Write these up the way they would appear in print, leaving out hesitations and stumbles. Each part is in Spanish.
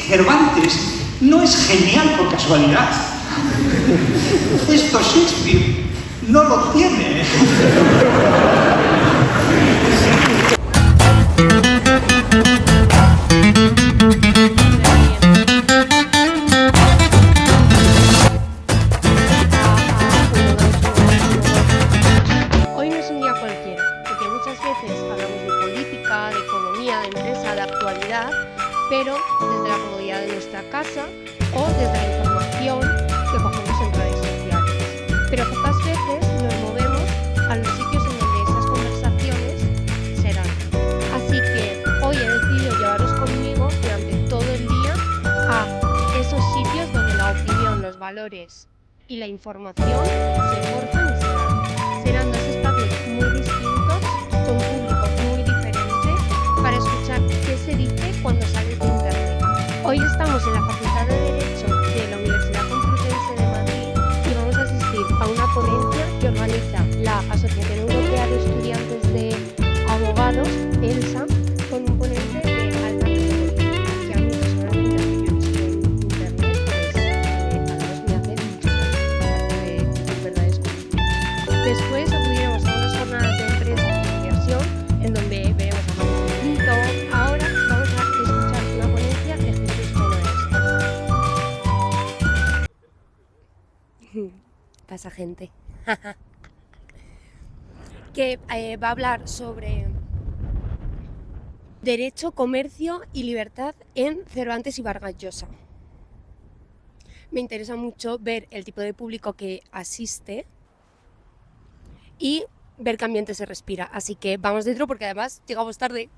Cervantes no es genial por casualidad. Esto Shakespeare no lo tiene. Hoy no es un día cualquiera, porque muchas veces hablamos de política, de economía, de empresa, de actualidad, pero desde la comodidad de nuestra casa o desde la información que cogemos en redes sociales. Pero pocas veces nos movemos a los sitios en donde esas conversaciones se dan. Así que hoy he decidido llevaros conmigo durante todo el día a esos sitios donde la opinión, los valores y la información se forjan y se dan. Serán dos espacios muy distintos, con un público muy diferente, para escuchar qué se dice cuando sales de internet. Hoy estamos en la Facultad de Derecho de la Universidad Complutense de Madrid y vamos a asistir a una ponencia que organiza la Asociación Europea de Estudiantes de Abogados, ELSA, con un ponente de alta categoría, que a mí personalmente, que yo he visto en internet, pues además me hace mucho gracia, de verdad descubrir. Después acudiremos a unas jornadas de empresa y inversión, en donde veremos a Manuel Pinto. Ahora vamos a escuchar una ponencia de Jesús Maestro. Pasa gente. Que va a hablar sobre derecho, comercio y libertad en Cervantes y Vargas Llosa. Me interesa mucho ver el tipo de público que asiste y ver qué ambiente se respira. Así que vamos dentro porque además llegamos tarde.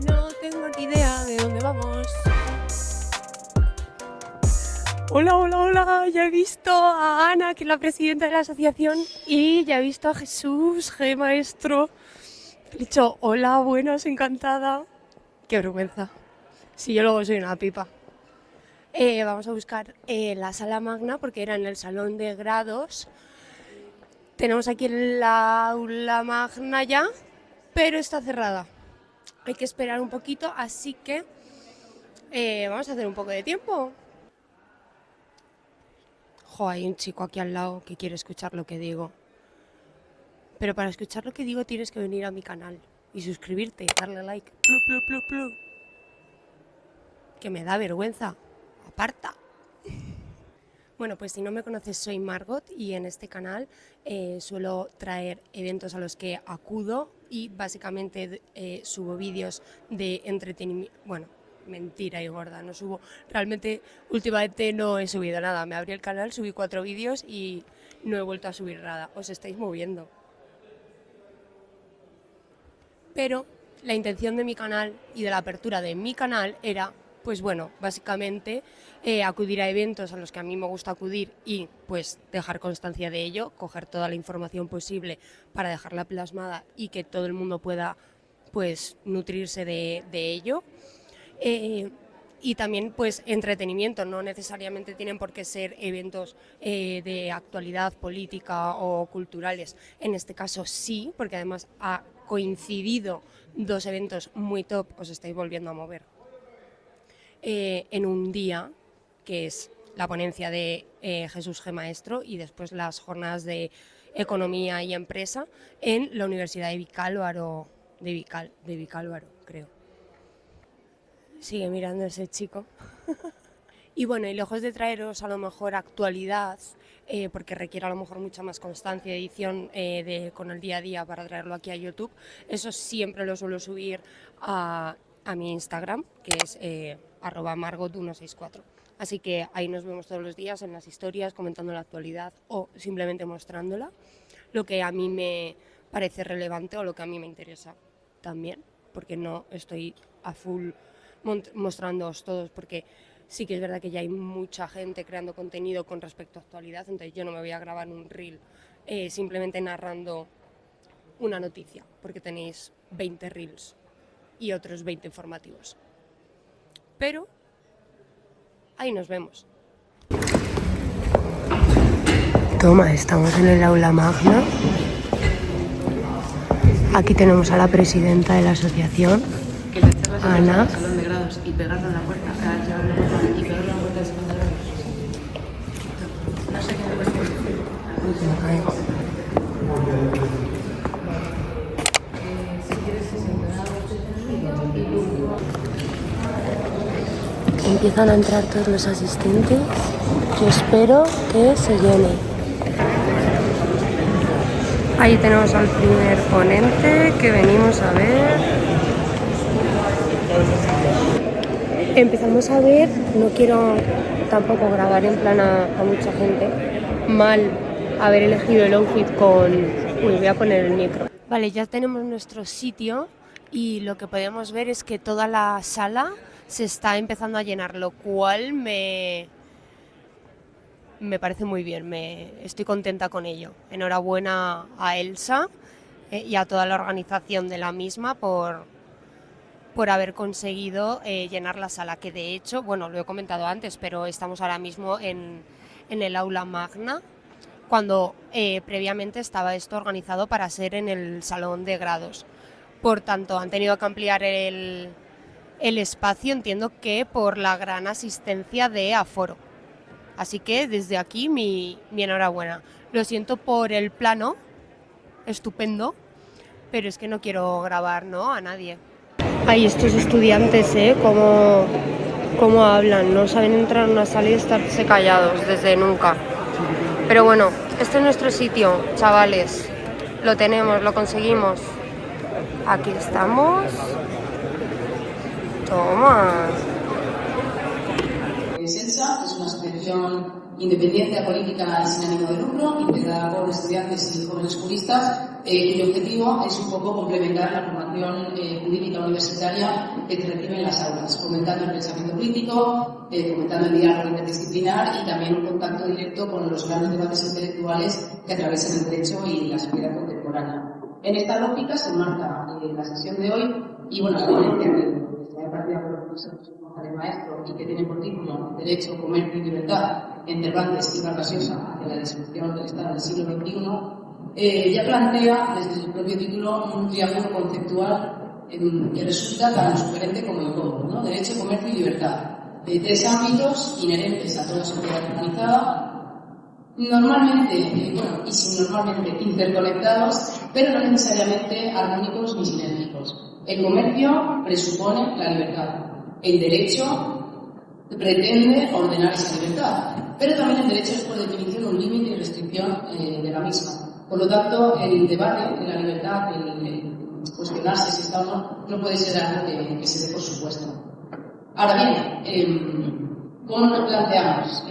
No tengo ni idea de dónde vamos. Hola, ya he visto a Ana, que es la presidenta de la asociación, y ya he visto a Jesús, Maestro. Le he dicho, hola, buenas, encantada. Qué vergüenza. Si yo luego soy una pipa. Vamos a buscar la sala magna porque era en el salón de grados. Tenemos aquí la aula magna ya, pero está cerrada. Hay que esperar un poquito, así que vamos a hacer un poco de tiempo. Hay un chico aquí al lado que quiere escuchar lo que digo. Pero para escuchar lo que digo tienes que venir a mi canal y suscribirte, darle like. Plu, plu, plu, plu. Que me da vergüenza. Aparta. Bueno, pues si no me conoces, soy Margot y en este canal suelo traer eventos a los que acudo y básicamente subo vídeos de entretenimiento. Bueno, mentira y gorda, no subo. Realmente últimamente no he subido nada. Me abrí el canal, subí 4 vídeos y no he vuelto a subir nada. Os estáis moviendo. Pero la intención de mi canal y de la apertura de mi canal era, pues bueno, básicamente acudir a eventos a los que a mí me gusta acudir y pues dejar constancia de ello, coger toda la información posible para dejarla plasmada y que todo el mundo pueda pues nutrirse de ello. Y también pues entretenimiento, no necesariamente tienen por qué ser eventos de actualidad política o culturales. En este caso sí, porque además ha coincidido 2 eventos muy top, os estáis volviendo a mover, en un día, que es la ponencia de Jesús Maestro y después las jornadas de economía y empresa en la Universidad de Vicálvaro, de Vicálvaro, creo. Sigue mirando ese chico. Y bueno, y lejos de traeros a lo mejor actualidad, porque requiere a lo mejor mucha más constancia de edición con el día a día para traerlo aquí a YouTube, eso siempre lo suelo subir a mi Instagram, que es @margot164. Así que ahí nos vemos todos los días en las historias, comentando la actualidad o simplemente mostrándola, lo que a mí me parece relevante o lo que a mí me interesa también, porque no estoy a full mostrándoos todos, porque sí que es verdad que ya hay mucha gente creando contenido con respecto a actualidad, entonces yo no me voy a grabar un reel simplemente narrando una noticia, porque tenéis 20 reels y otros 20 informativos. Pero ahí nos vemos. Toma, estamos en el aula magna Aquí tenemos a la presidenta de la asociación, que las charlas se Ana. en el salón de grados y pegarlo en la puerta, y pegarlo en la puerta de segundo grado. No sé qué me cuesta. Uy, que me caigo. Si quieres se sentará Empiezan a entrar todos los asistentes. Yo espero que se llene. Ahí tenemos al primer ponente que venimos a ver. Empezamos a ver, no quiero tampoco grabar en plan a mucha gente, mal haber elegido el outfit con... Uy, voy a poner el micro. Vale, ya tenemos nuestro sitio y lo que podemos ver es que toda la sala se está empezando a llenar, lo cual me parece muy bien, estoy contenta con ello. Enhorabuena a Elsa y a toda la organización de la misma por haber conseguido llenar la sala, que de hecho, bueno, lo he comentado antes, pero estamos ahora mismo en el aula magna, cuando previamente estaba esto organizado para ser en el salón de grados. Por tanto, han tenido que ampliar el espacio, entiendo que por la gran asistencia de aforo. Así que desde aquí mi enhorabuena. Lo siento por el plano, estupendo, pero es que no quiero grabar, ¿no?, a nadie. Hay estos estudiantes, cómo hablan, no saben entrar en una sala y estarse callados desde nunca. Pero bueno, este es nuestro sitio, chavales. Lo tenemos, lo conseguimos. Aquí estamos. Toma. Elsa es una asociación independiente, apolítica y sin ánimo de lucro, integrada por estudiantes y jóvenes juristas, cuyo objetivo es un poco complementar la formación jurídica universitaria que se recibe en las aulas, fomentando el pensamiento crítico, fomentando el diálogo interdisciplinar y también un contacto directo con los grandes debates intelectuales que atraviesan el derecho y la sociedad contemporánea. En esta lógica se enmarca la sesión de hoy y, bueno, la ponencia que está partida por el profesor de maestro y que tiene por título Derecho, Comercio y Libertad en Cervantes y Vargas Llosa hacia la destrucción del Estado del siglo XXI, ya plantea desde su propio título un triángulo conceptual que resulta tan sugerente como incómodo, ¿no? Derecho, Comercio y Libertad, de tres ámbitos inherentes a toda sociedad organizada, normalmente, normalmente interconectados, pero no necesariamente armónicos ni sinérgicos. El comercio presupone la libertad. El derecho pretende ordenar esa libertad, pero también el derecho es por definición un límite y restricción de la misma. Por lo tanto, el debate de la libertad, el cuestionarse si está o no puede ser algo que se dé por supuesto. Ahora bien, ¿cómo nos planteamos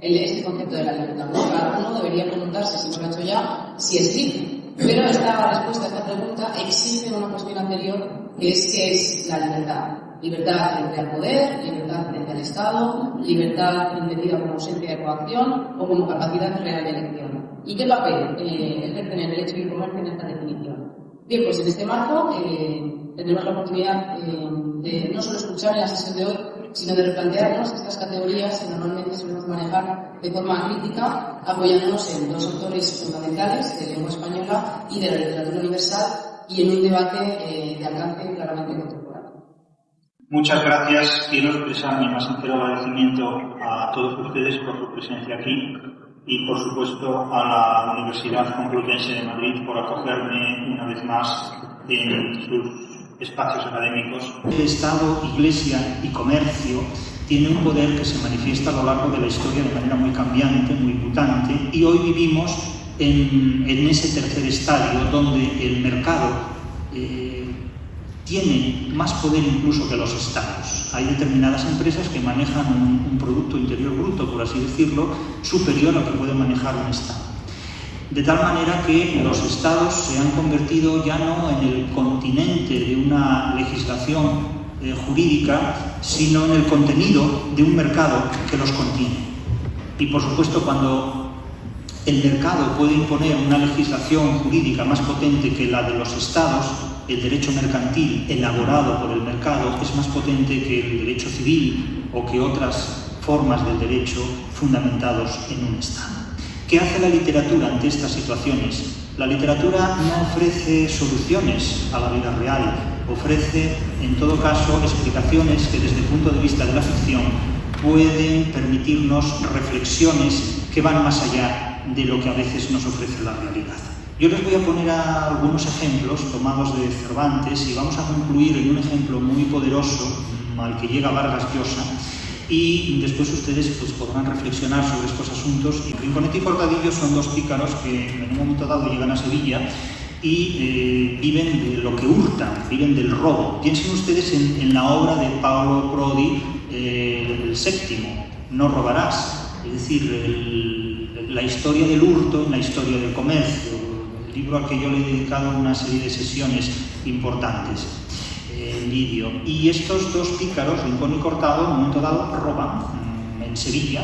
este concepto de la libertad? Cada uno debería preguntarse, si no lo ha hecho ya, si es libre. Pero esta respuesta a esta pregunta exige una cuestión anterior, que es ¿qué es la libertad? Libertad frente al poder, libertad frente al Estado, libertad entendida como ausencia de coacción o como capacidad real de elección. ¿Y qué papel ejercen el derecho y el comercio en esta definición? Bien, pues en este marco tendremos la oportunidad de no solo escuchar en la sesión de hoy, sino de replantearnos estas categorías que normalmente solemos manejar de forma crítica, apoyándonos en dos autores fundamentales de lengua española y de la literatura universal y en un debate de alcance claramente contemporáneo. Muchas gracias. Quiero expresar mi más sincero agradecimiento a todos ustedes por su presencia aquí y, por supuesto, a la Universidad Complutense de Madrid por acogerme una vez más en sus espacios académicos. El Estado, Iglesia y comercio tiene un poder que se manifiesta a lo largo de la historia de manera muy cambiante, muy mutante, y hoy vivimos en ese tercer estadio donde el mercado tiene más poder incluso que los estados. Hay determinadas empresas que manejan un Producto Interior Bruto, por así decirlo, superior al que puede manejar un estado. De tal manera que los estados se han convertido ya no en el continente de una legislación jurídica, sino en el contenido de un mercado que los contiene. Y por supuesto, cuando el mercado puede imponer una legislación jurídica más potente que la de los estados, el derecho mercantil elaborado por el mercado es más potente que el derecho civil o que otras formas del derecho fundamentados en un estado. ¿Qué hace la literatura ante estas situaciones? La literatura no ofrece soluciones a la vida real, ofrece, en todo caso, explicaciones que desde el punto de vista de la ficción pueden permitirnos reflexiones que van más allá de lo que a veces nos ofrece la realidad. Yo les voy a poner algunos ejemplos tomados de Cervantes y vamos a concluir en un ejemplo muy poderoso al que llega Vargas Llosa, y después ustedes pues, podrán reflexionar sobre estos asuntos. Rinconete y Cortadillo son dos pícaros que en un momento dado llegan a Sevilla y viven de lo que hurtan, viven del robo. Piensen ustedes en la obra de Paolo Prodi, el séptimo, No robarás, es decir, la historia del hurto en la historia del comercio, el libro al que yo le he dedicado una serie de sesiones importantes. Lidio. Y estos dos pícaros, Rincón y Cortado, en un momento dado roban en Sevilla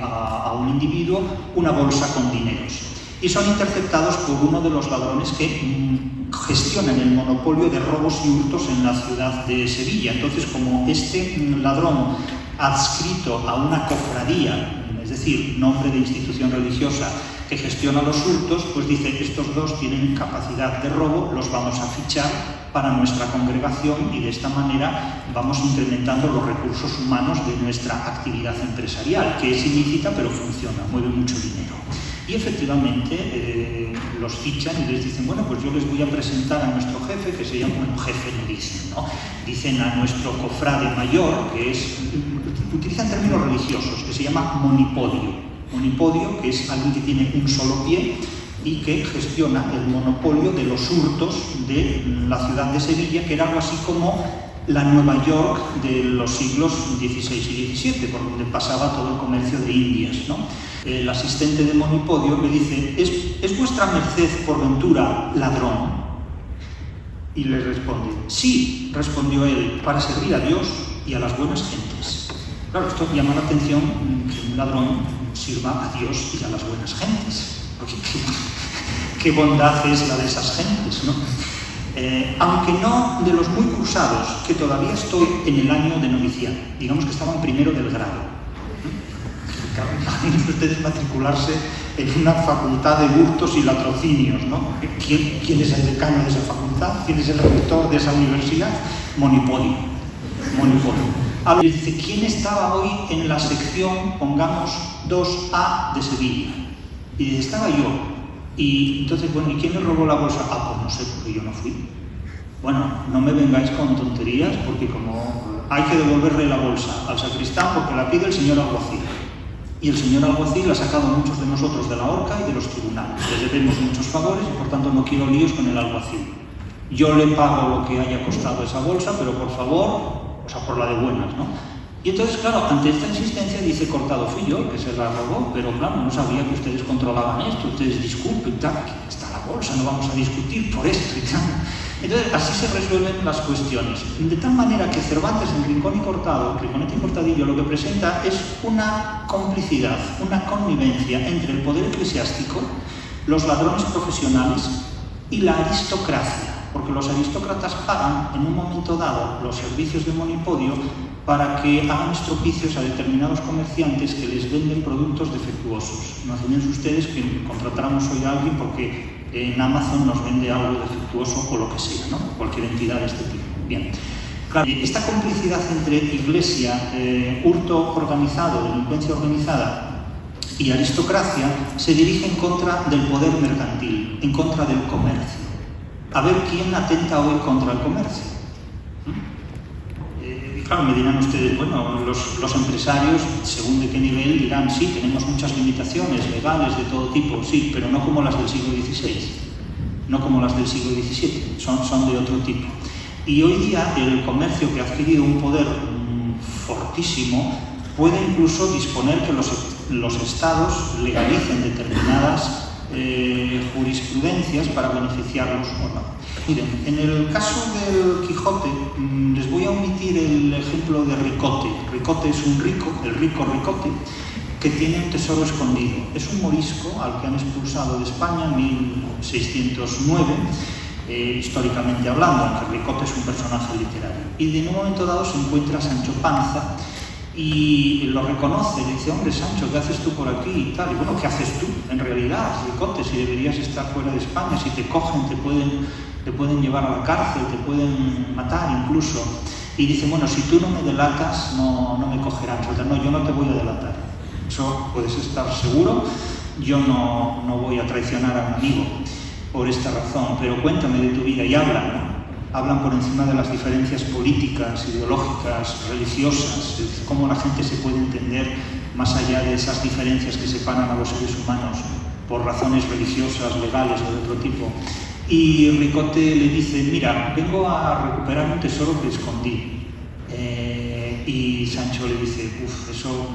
a un individuo una bolsa con dineros. Y son interceptados por uno de los ladrones que gestionan el monopolio de robos y hurtos en la ciudad de Sevilla. Entonces, como este ladrón adscrito a una cofradía, es decir, nombre de institución religiosa, que gestiona los hurtos, pues dice que estos dos tienen capacidad de robo, los vamos a fichar para nuestra congregación y de esta manera vamos incrementando los recursos humanos de nuestra actividad empresarial, que es ilícita pero funciona, mueve mucho dinero. Y efectivamente los fichan y les dicen, bueno, pues yo les voy a presentar a nuestro jefe, que se llama, bueno, jefe no dicen, ¿no? Dicen a nuestro cofrade mayor, que es, utilizan términos religiosos, que se llama monipodio. Monipodio, que es alguien que tiene un solo pie y que gestiona el monopolio de los hurtos de la ciudad de Sevilla, que era algo así como la Nueva York de los siglos XVI y XVII, por donde pasaba todo el comercio de Indias, ¿no? El asistente de Monipodio le dice, ¿es vuestra merced por ventura ladrón? Y le responde, sí, respondió él, para servir a Dios y a las buenas gentes. Claro, esto llama la atención que un ladrón sirva a Dios y a las buenas gentes, porque qué bondad es la de esas gentes, ¿no? Aunque no de los muy cursados, que todavía estoy en el año de noviciado, digamos que estaba en primero del grado. Imaginen ustedes matricularse en una facultad de hurtos y latrocinios, ¿no? ¿Quién es el decano de esa facultad? ¿Quién es el rector de esa universidad? Monipodio. Ahora les dice, ¿quién estaba hoy en la sección, pongamos, 2A de Sevilla? Y dice, estaba yo. Y entonces, bueno, ¿y quién le robó la bolsa? Ah, pues no sé, porque yo no fui. Bueno, no me vengáis con tonterías, porque como hay que devolverle la bolsa al sacristán porque la pide el señor alguacil. Y el señor alguacil ha sacado a muchos de nosotros de la horca y de los tribunales. Les debemos muchos favores y por tanto no quiero líos con el alguacil. Yo le pago lo que haya costado esa bolsa, pero por favor, o sea, por la de buenas, ¿no? Y entonces, claro, ante esta insistencia dice, Cortado fui yo, que se la robó, pero claro, no sabía que ustedes controlaban esto, ustedes disculpen, tal, aquí está la bolsa, no vamos a discutir por esto y tal. Entonces, así se resuelven las cuestiones. De tal manera que Cervantes en Rincón y Cortado, Rinconete y Cortadillo, lo que presenta es una complicidad, una connivencia entre el poder eclesiástico, los ladrones profesionales y la aristocracia, porque los aristócratas pagan en un momento dado los servicios de Monipodio para que hagan estropicios a determinados comerciantes que les venden productos defectuosos. Imagínense ustedes que contratáramos hoy a alguien porque en Amazon nos vende algo defectuoso o lo que sea, ¿no? Cualquier entidad de este tipo. Bien. Claro, esta complicidad entre iglesia, hurto organizado, delincuencia organizada y aristocracia se dirige en contra del poder mercantil, en contra del comercio. A ver quién atenta hoy contra el comercio. Claro, me dirán ustedes, bueno, los empresarios, según de qué nivel, dirán, sí, tenemos muchas limitaciones legales de todo tipo, sí, pero no como las del siglo XVI, no como las del siglo XVII, son de otro tipo. Y hoy día el comercio, que ha adquirido un poder fortísimo, puede incluso disponer que los estados legalicen determinadas jurisprudencias para beneficiarlos o no. Miren, en el caso del Quijote, les voy a omitir el ejemplo de Ricote. Ricote es un rico, el rico Ricote, que tiene un tesoro escondido. Es un morisco al que han expulsado de España en 1609, históricamente hablando, aunque Ricote es un personaje literario. Y de un momento dado se encuentra Sancho Panza y lo reconoce, le dice, hombre, Sancho, ¿qué haces tú por aquí? Y tal. Y bueno, ¿qué haces tú en realidad, Ricote? Si deberías estar fuera de España, si te cogen, te pueden llevar a la cárcel, te pueden matar incluso. Y dice, bueno, si tú no me delatas, no me cogerán. No, yo no te voy a delatar. Eso puedes estar seguro. Yo no voy a traicionar a un amigo por esta razón, pero cuéntame de tu vida. Y hablan, ¿no? Hablan por encima de las diferencias políticas, ideológicas, religiosas, cómo la gente se puede entender más allá de esas diferencias que separan a los seres humanos por razones religiosas, legales o de otro tipo. Y Ricote le dice, mira, vengo a recuperar un tesoro que escondí. Y Sancho le dice, eso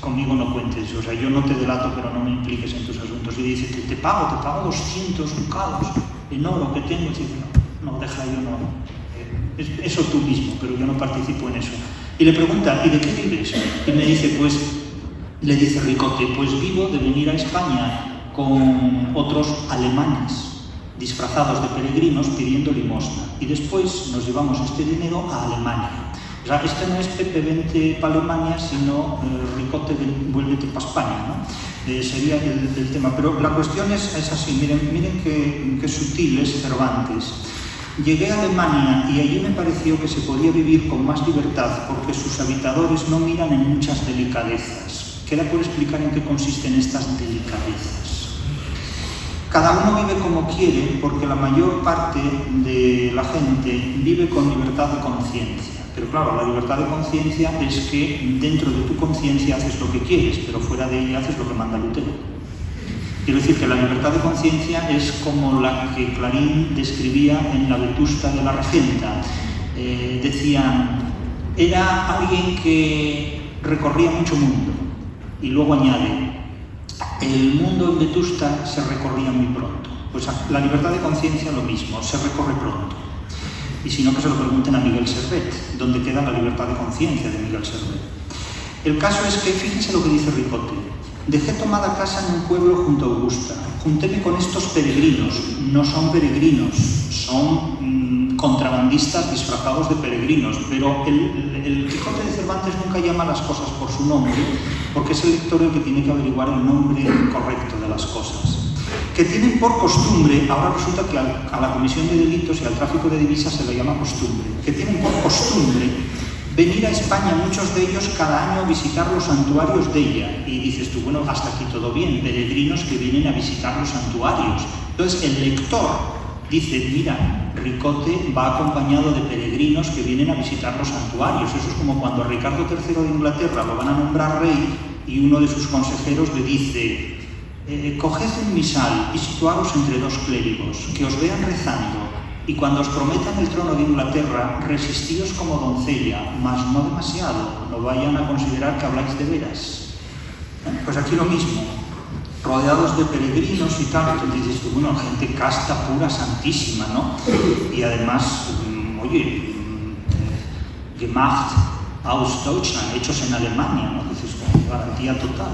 conmigo no cuentes, o sea, yo no te delato, pero no me impliques en tus asuntos. Y dice, te pago 200 ducados en oro que tengo. Y dice, no, deja, yo no, eso tú mismo, pero yo no participo en eso. Y le pregunta, ¿y de qué vives? Y me dice, le dice Ricote, pues vivo de venir a España con otros alemanes disfrazados de peregrinos pidiendo limosna, y después nos llevamos este dinero a Alemania. O sea, este no es Pepe vente para Alemania, sino Ricote vuélvete para España, ¿no? Sería el tema. Pero la cuestión es así, miren qué sutil es Cervantes. Llegué a Alemania y allí me pareció que se podía vivir con más libertad porque sus habitadores no miran en muchas delicadezas. ¿Queda por explicar en qué consisten estas delicadezas? Cada uno vive como quiere porque la mayor parte de la gente vive con libertad de conciencia. Pero claro, la libertad de conciencia es que dentro de tu conciencia haces lo que quieres, pero fuera de ella haces lo que manda Lutero. Quiero decir que la libertad de conciencia es como la que Clarín describía en La Vetusta de la Regenta. Decían, era alguien que recorría mucho mundo, y luego añade, el mundo en Vetusta se recorría muy pronto. Pues la libertad de conciencia lo mismo, se recorre pronto. Y si no, que se lo pregunten a Miguel Servet, ¿dónde queda la libertad de conciencia de Miguel Servet? El caso es que, fíjense lo que dice Ricote, dejé tomada casa en un pueblo junto a Augusta, juntéme con estos peregrinos, no son peregrinos, son contrabandistas disfrazados de peregrinos, pero el Quijote de Cervantes nunca llama las cosas por su nombre, porque es el lector el que tiene que averiguar el nombre correcto de las cosas. Que tienen por costumbre, ahora resulta que a la comisión de delitos y al tráfico de divisas se le llama costumbre, que tienen por costumbre venir a España, muchos de ellos cada año a visitar los santuarios de ella. Y dices tú, bueno, hasta aquí todo bien, peregrinos que vienen a visitar los santuarios. Entonces el lector dice, mira, Ricote va acompañado de peregrinos que vienen a visitar los santuarios. Eso es como cuando a Ricardo III de Inglaterra lo van a nombrar rey y uno de sus consejeros le dice, coged un misal y situaros entre dos clérigos, que os vean rezando, y cuando os prometan el trono de Inglaterra, resistíos como doncella, mas no demasiado, no vayan a considerar que habláis de veras. Pues aquí lo mismo, rodeados de peregrinos y tal, entonces dices, bueno, gente casta, pura, santísima, ¿no? Y además, oye, gemacht aus Deutschland, hechos en Alemania, ¿no? Dices, garantía total.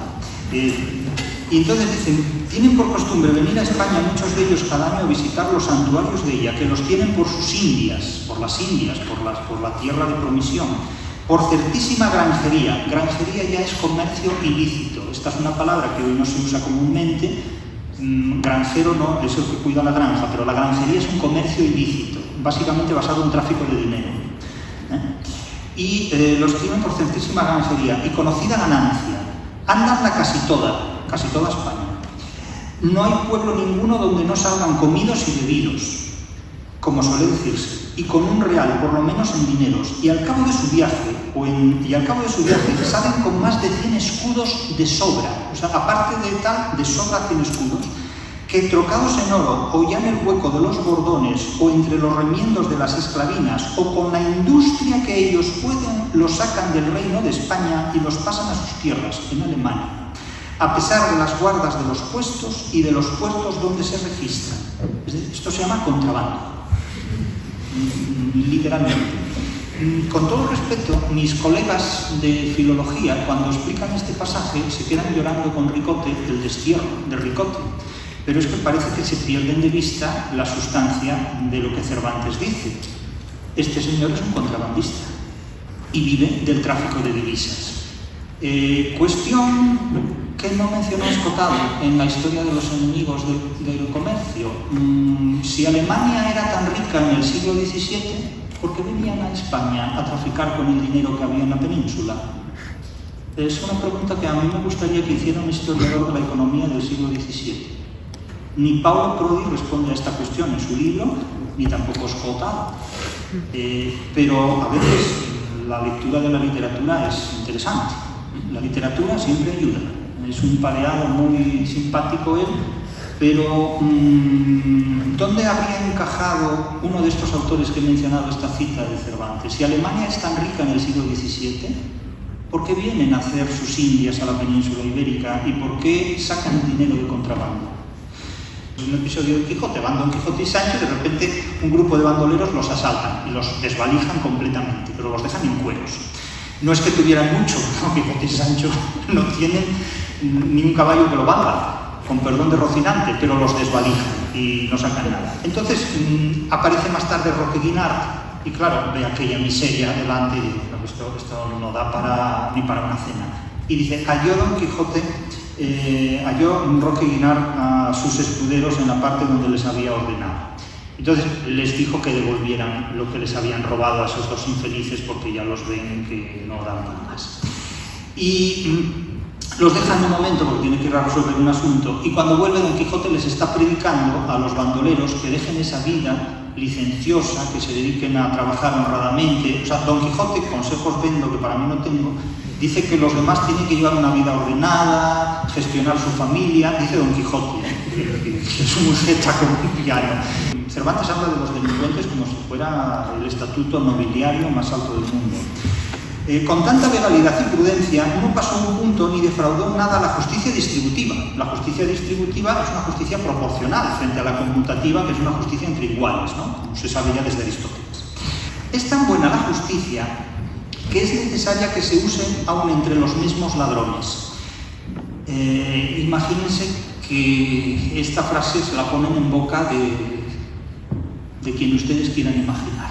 Y entonces dicen, tienen por costumbre venir a España muchos de ellos cada año a visitar los santuarios de ella, que los tienen por sus indias, por la tierra de promisión, por certísima granjería. Granjería ya es comercio ilícito. Esta es una palabra que hoy no se usa comúnmente. Granjero no es el que cuida la granja, pero la granjería es un comercio ilícito, básicamente basado en tráfico de dinero. Y los tienen por certísima granjería y conocida ganancia. Andan casi toda España. No hay pueblo ninguno donde no salgan comidos y bebidos, como suele decirse, y con un real, por lo menos en dineros, y al cabo de su viaje, salen con más de 100 escudos de sobra, o sea, aparte de sobra 100 escudos, que trocados en oro, o ya en el hueco de los bordones, o entre los remiendos de las esclavinas, o con la industria que ellos pueden, los sacan del reino de España y los pasan a sus tierras, en Alemania, a pesar de las guardas de los puestos y de los puertos donde se registran. Esto se llama contrabando, literalmente. Con todo respeto, mis colegas de filología, cuando explican este pasaje, se quedan llorando con Ricote, el destierro de Ricote. Pero es que parece que se pierden de vista la sustancia de lo que Cervantes dice. Este señor es un contrabandista. y vive del tráfico de divisas. Cuestión que no mencionó Escotado en la historia de los enemigos del comercio. Si Alemania era tan rica en el siglo XVII, ¿por qué venían a España a traficar con el dinero que había en la península? Es una pregunta que a mí me gustaría que hiciera un historiador de la economía del siglo XVII. Ni Paulo Prodi responde a esta cuestión en su libro, ni tampoco Escotado. Pero a veces la lectura de la literatura es interesante. La literatura siempre ayuda. Es un pareado muy simpático él, pero ¿dónde habría encajado uno de estos autores que he mencionado esta cita de Cervantes? Si Alemania es tan rica en el siglo XVII, ¿por qué vienen a hacer sus indias a la península ibérica y por qué sacan el dinero de contrabando? En un episodio de Quijote, van Don Quijote y Sancho y de repente un grupo de bandoleros los asaltan y los desvalijan completamente, pero los dejan en cueros. No es que tuvieran mucho, Don Quijote y Sancho no tienen ni un caballo que lo valga, con perdón de Rocinante, pero los desvalijan y no sacan nada. Entonces aparece más tarde Roque Guinart y claro, ve aquella miseria delante y dice, no, esto no da ni para una cena. Y dice, halló Don Quijote, halló Roque Guinart a sus escuderos en la parte donde les había ordenado. Entonces les dijo que devolvieran lo que les habían robado a esos dos infelices porque ya los ven que no dan para más. Y los dejan un momento porque tiene que ir a resolver un asunto y cuando vuelve Don Quijote les está predicando a los bandoleros que dejen esa vida licenciosa, que se dediquen a trabajar honradamente. O sea, Don Quijote, consejos vendo que para mí no tengo, dice que los demás tienen que llevar una vida ordenada, gestionar su familia, dice Don Quijote, que es un mujeta como un piano. Cervantes habla de los delincuentes como si fuera el estatuto nobiliario más alto del mundo. Con tanta legalidad y prudencia no pasó un punto ni defraudó nada a la justicia distributiva. La justicia distributiva es una justicia proporcional frente a la conmutativa, que es una justicia entre iguales, ¿no? Como se sabe ya desde Aristóteles. Es tan buena la justicia que es necesaria que se use aún entre los mismos ladrones. Imagínense que esta frase se la ponen en boca de quien ustedes quieran imaginar.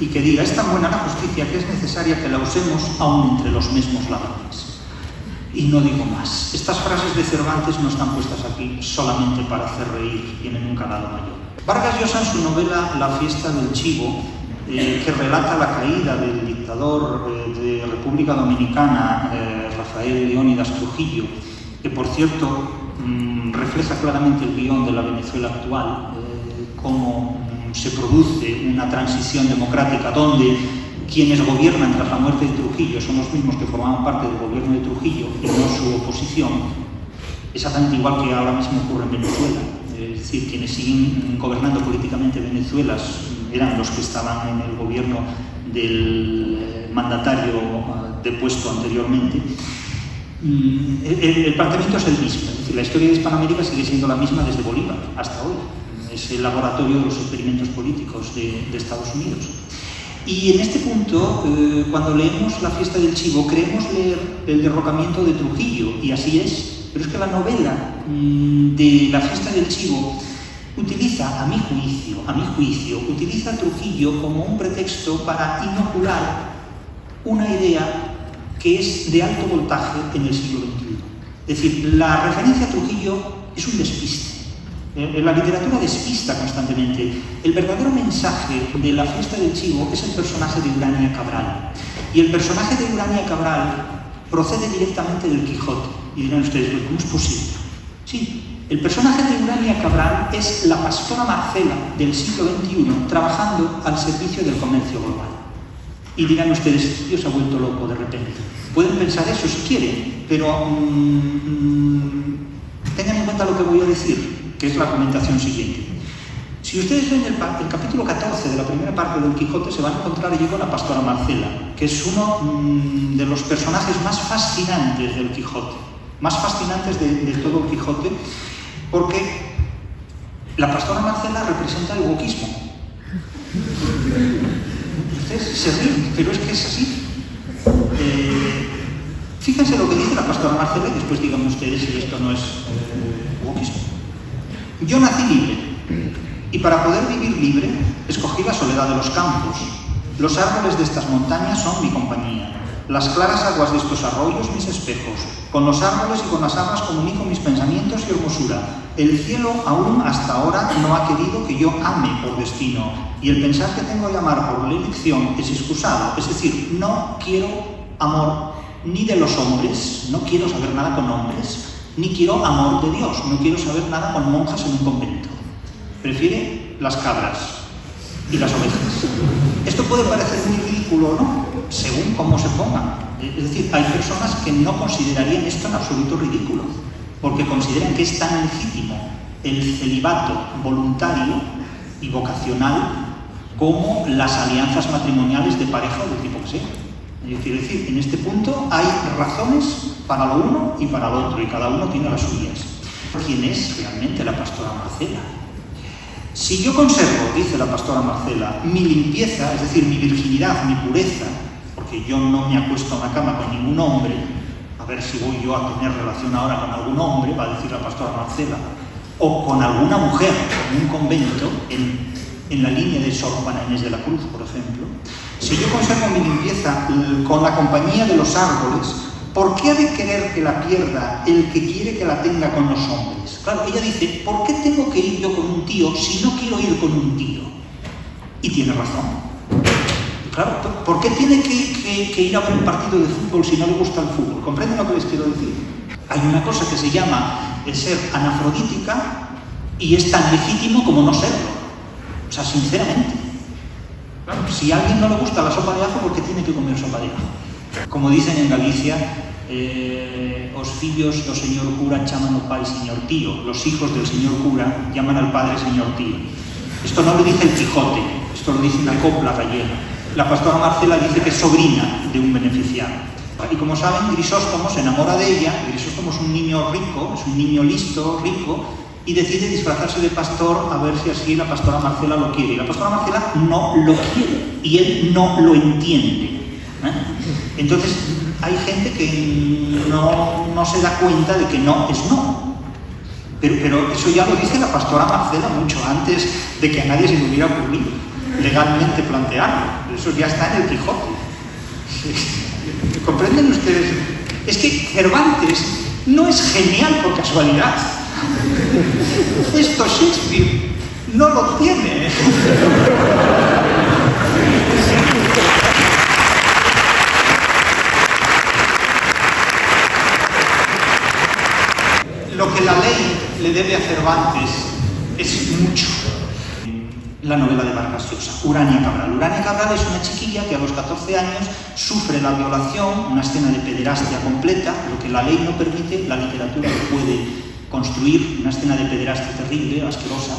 Y que diga, es tan buena la justicia que es necesaria que la usemos aún entre los mismos ladrones. Y no digo más. Estas frases de Cervantes no están puestas aquí solamente para hacer reír, tienen un calado mayor. Vargas Llosa, en su novela La fiesta del chivo, que relata la caída del dictador de República Dominicana, Rafael Leónidas Trujillo, que por cierto refleja claramente el guión de la Venezuela actual, cómo se produce una transición democrática donde quienes gobiernan tras la muerte de Trujillo son los mismos que formaban parte del gobierno de Trujillo y no su oposición, exactamente igual que ahora mismo ocurre en Venezuela. Es decir, quienes siguen gobernando políticamente Venezuela eran los que estaban en el gobierno del mandatario depuesto anteriormente. El planteamiento es el mismo, es decir, la historia de Hispanoamérica sigue siendo la misma desde Bolívar hasta hoy. Es el laboratorio de los experimentos políticos de Estados Unidos. Y en este punto, cuando leemos La fiesta del chivo, creemos leer el derrocamiento de Trujillo, y así es, pero es que la novela de La fiesta del chivo utiliza, a mi juicio, utiliza a Trujillo como un pretexto para inocular una idea que es de alto voltaje en el siglo XXI. Es decir, la referencia a Trujillo es un despiste. La literatura despista constantemente. El verdadero mensaje de La fiesta del chivo es el personaje de Urania Cabral. Y el personaje de Urania Cabral procede directamente del Quijote. Y dirán ustedes, ¿cómo es posible? Sí, el personaje de Urania Cabral es la pastora Marcela del siglo XXI trabajando al servicio del comercio global. Y dirán ustedes, este tío se ha vuelto loco de repente. Pueden pensar eso si quieren, pero tengan en cuenta lo que voy a decir, que es la argumentación siguiente. Si ustedes ven el capítulo 14 de la primera parte del Quijote, se van a encontrar allí con la pastora Marcela, que es uno de los personajes más fascinantes del Quijote, más fascinantes de todo el Quijote, porque la pastora Marcela representa el wokismo. Ustedes se ríen, pero es que es así. Fíjense lo que dice la pastora Marcela y después díganme ustedes si esto no es wokismo. Yo nací libre, y para poder vivir libre, escogí la soledad de los campos. Los árboles de estas montañas son mi compañía. Las claras aguas de estos arroyos, mis espejos. Con los árboles y con las aves comunico mis pensamientos y hermosura. El cielo aún hasta ahora no ha querido que yo ame por destino, y el pensar que tengo de amar por elección es excusado. Es decir, no quiero amor ni de los hombres, no quiero saber nada con hombres, ni quiero amor de Dios, no quiero saber nada con monjas en un convento. Prefiere las cabras y las ovejas. Esto puede parecer muy ridículo, ¿no? Según cómo se ponga. Es decir, hay personas que no considerarían esto en absoluto ridículo, porque consideran que es tan legítimo el celibato voluntario y vocacional como las alianzas matrimoniales de pareja o del tipo que sea. Es decir, en este punto hay razones para lo uno y para lo otro, y cada uno tiene las suyas. ¿Quién es realmente la pastora Marcela? Si yo conservo, dice la pastora Marcela, mi limpieza, es decir, mi virginidad, mi pureza, porque yo no me acuesto en la cama con ningún hombre, a ver si voy yo a tener relación ahora con algún hombre, va a decir la pastora Marcela, o con alguna mujer en un convento, en la línea de Sor Juana Inés de la Cruz, por ejemplo, si yo conservo mi limpieza con la compañía de los árboles, ¿por qué ha de querer que la pierda el que quiere que la tenga con los hombres? Claro, ella dice, ¿por qué tengo que ir yo con un tío si no quiero ir con un tío? Y tiene razón. Claro, ¿por qué tiene que ir a ver un partido de fútbol si no le gusta el fútbol? ¿Comprenden lo que les quiero decir? Hay una cosa que se llama el ser anafrodítica y es tan legítimo como no serlo. O sea, sinceramente. Claro, si a alguien no le gusta la sopa de ajo, ¿por qué tiene que comer sopa de ajo? Como dicen en Galicia, os fillos do señor cura chaman o pai señor tío. Los hijos del señor cura llaman al padre señor tío. Esto no lo dice el Quijote, esto lo dice una copla gallega. La pastora Marcela dice que es sobrina de un beneficiario. Y como saben, Grisóstomo se enamora de ella. Grisóstomo es un niño rico, es un niño listo, rico, y decide disfrazarse de pastor a ver si así la pastora Marcela lo quiere. Y la pastora Marcela no lo quiere, y él no lo entiende. Entonces, hay gente que no se da cuenta de que no es no. Pero eso ya lo dice la pastora Marcela mucho antes de que a nadie se le hubiera ocurrido legalmente plantearlo. Eso ya está en el Quijote. ¿Comprenden ustedes? Es que Cervantes no es genial por casualidad. Esto Shakespeare no lo tiene. Lo que la ley le debe a Cervantes es mucho. La novela de Vargas Llosa, Urania Cabral. Urania Cabral es una chiquilla que a los 14 años sufre la violación, una escena de pederastia completa, lo que la ley no permite, la literatura lo puede construir, una escena de pederastia terrible, asquerosa,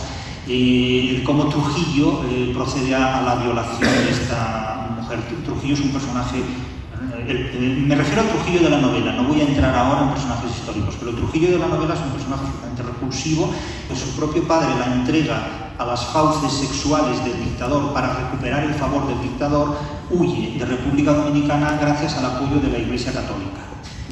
cómo Trujillo procede a la violación de esta mujer. Trujillo es un personaje, me refiero al Trujillo de la novela, no voy a entrar ahora en personajes históricos, pero el Trujillo de la novela es un personaje absolutamente repulsivo, pues su propio padre la entrega a las fauces sexuales del dictador para recuperar el favor del dictador, huye de República Dominicana gracias al apoyo de la Iglesia Católica,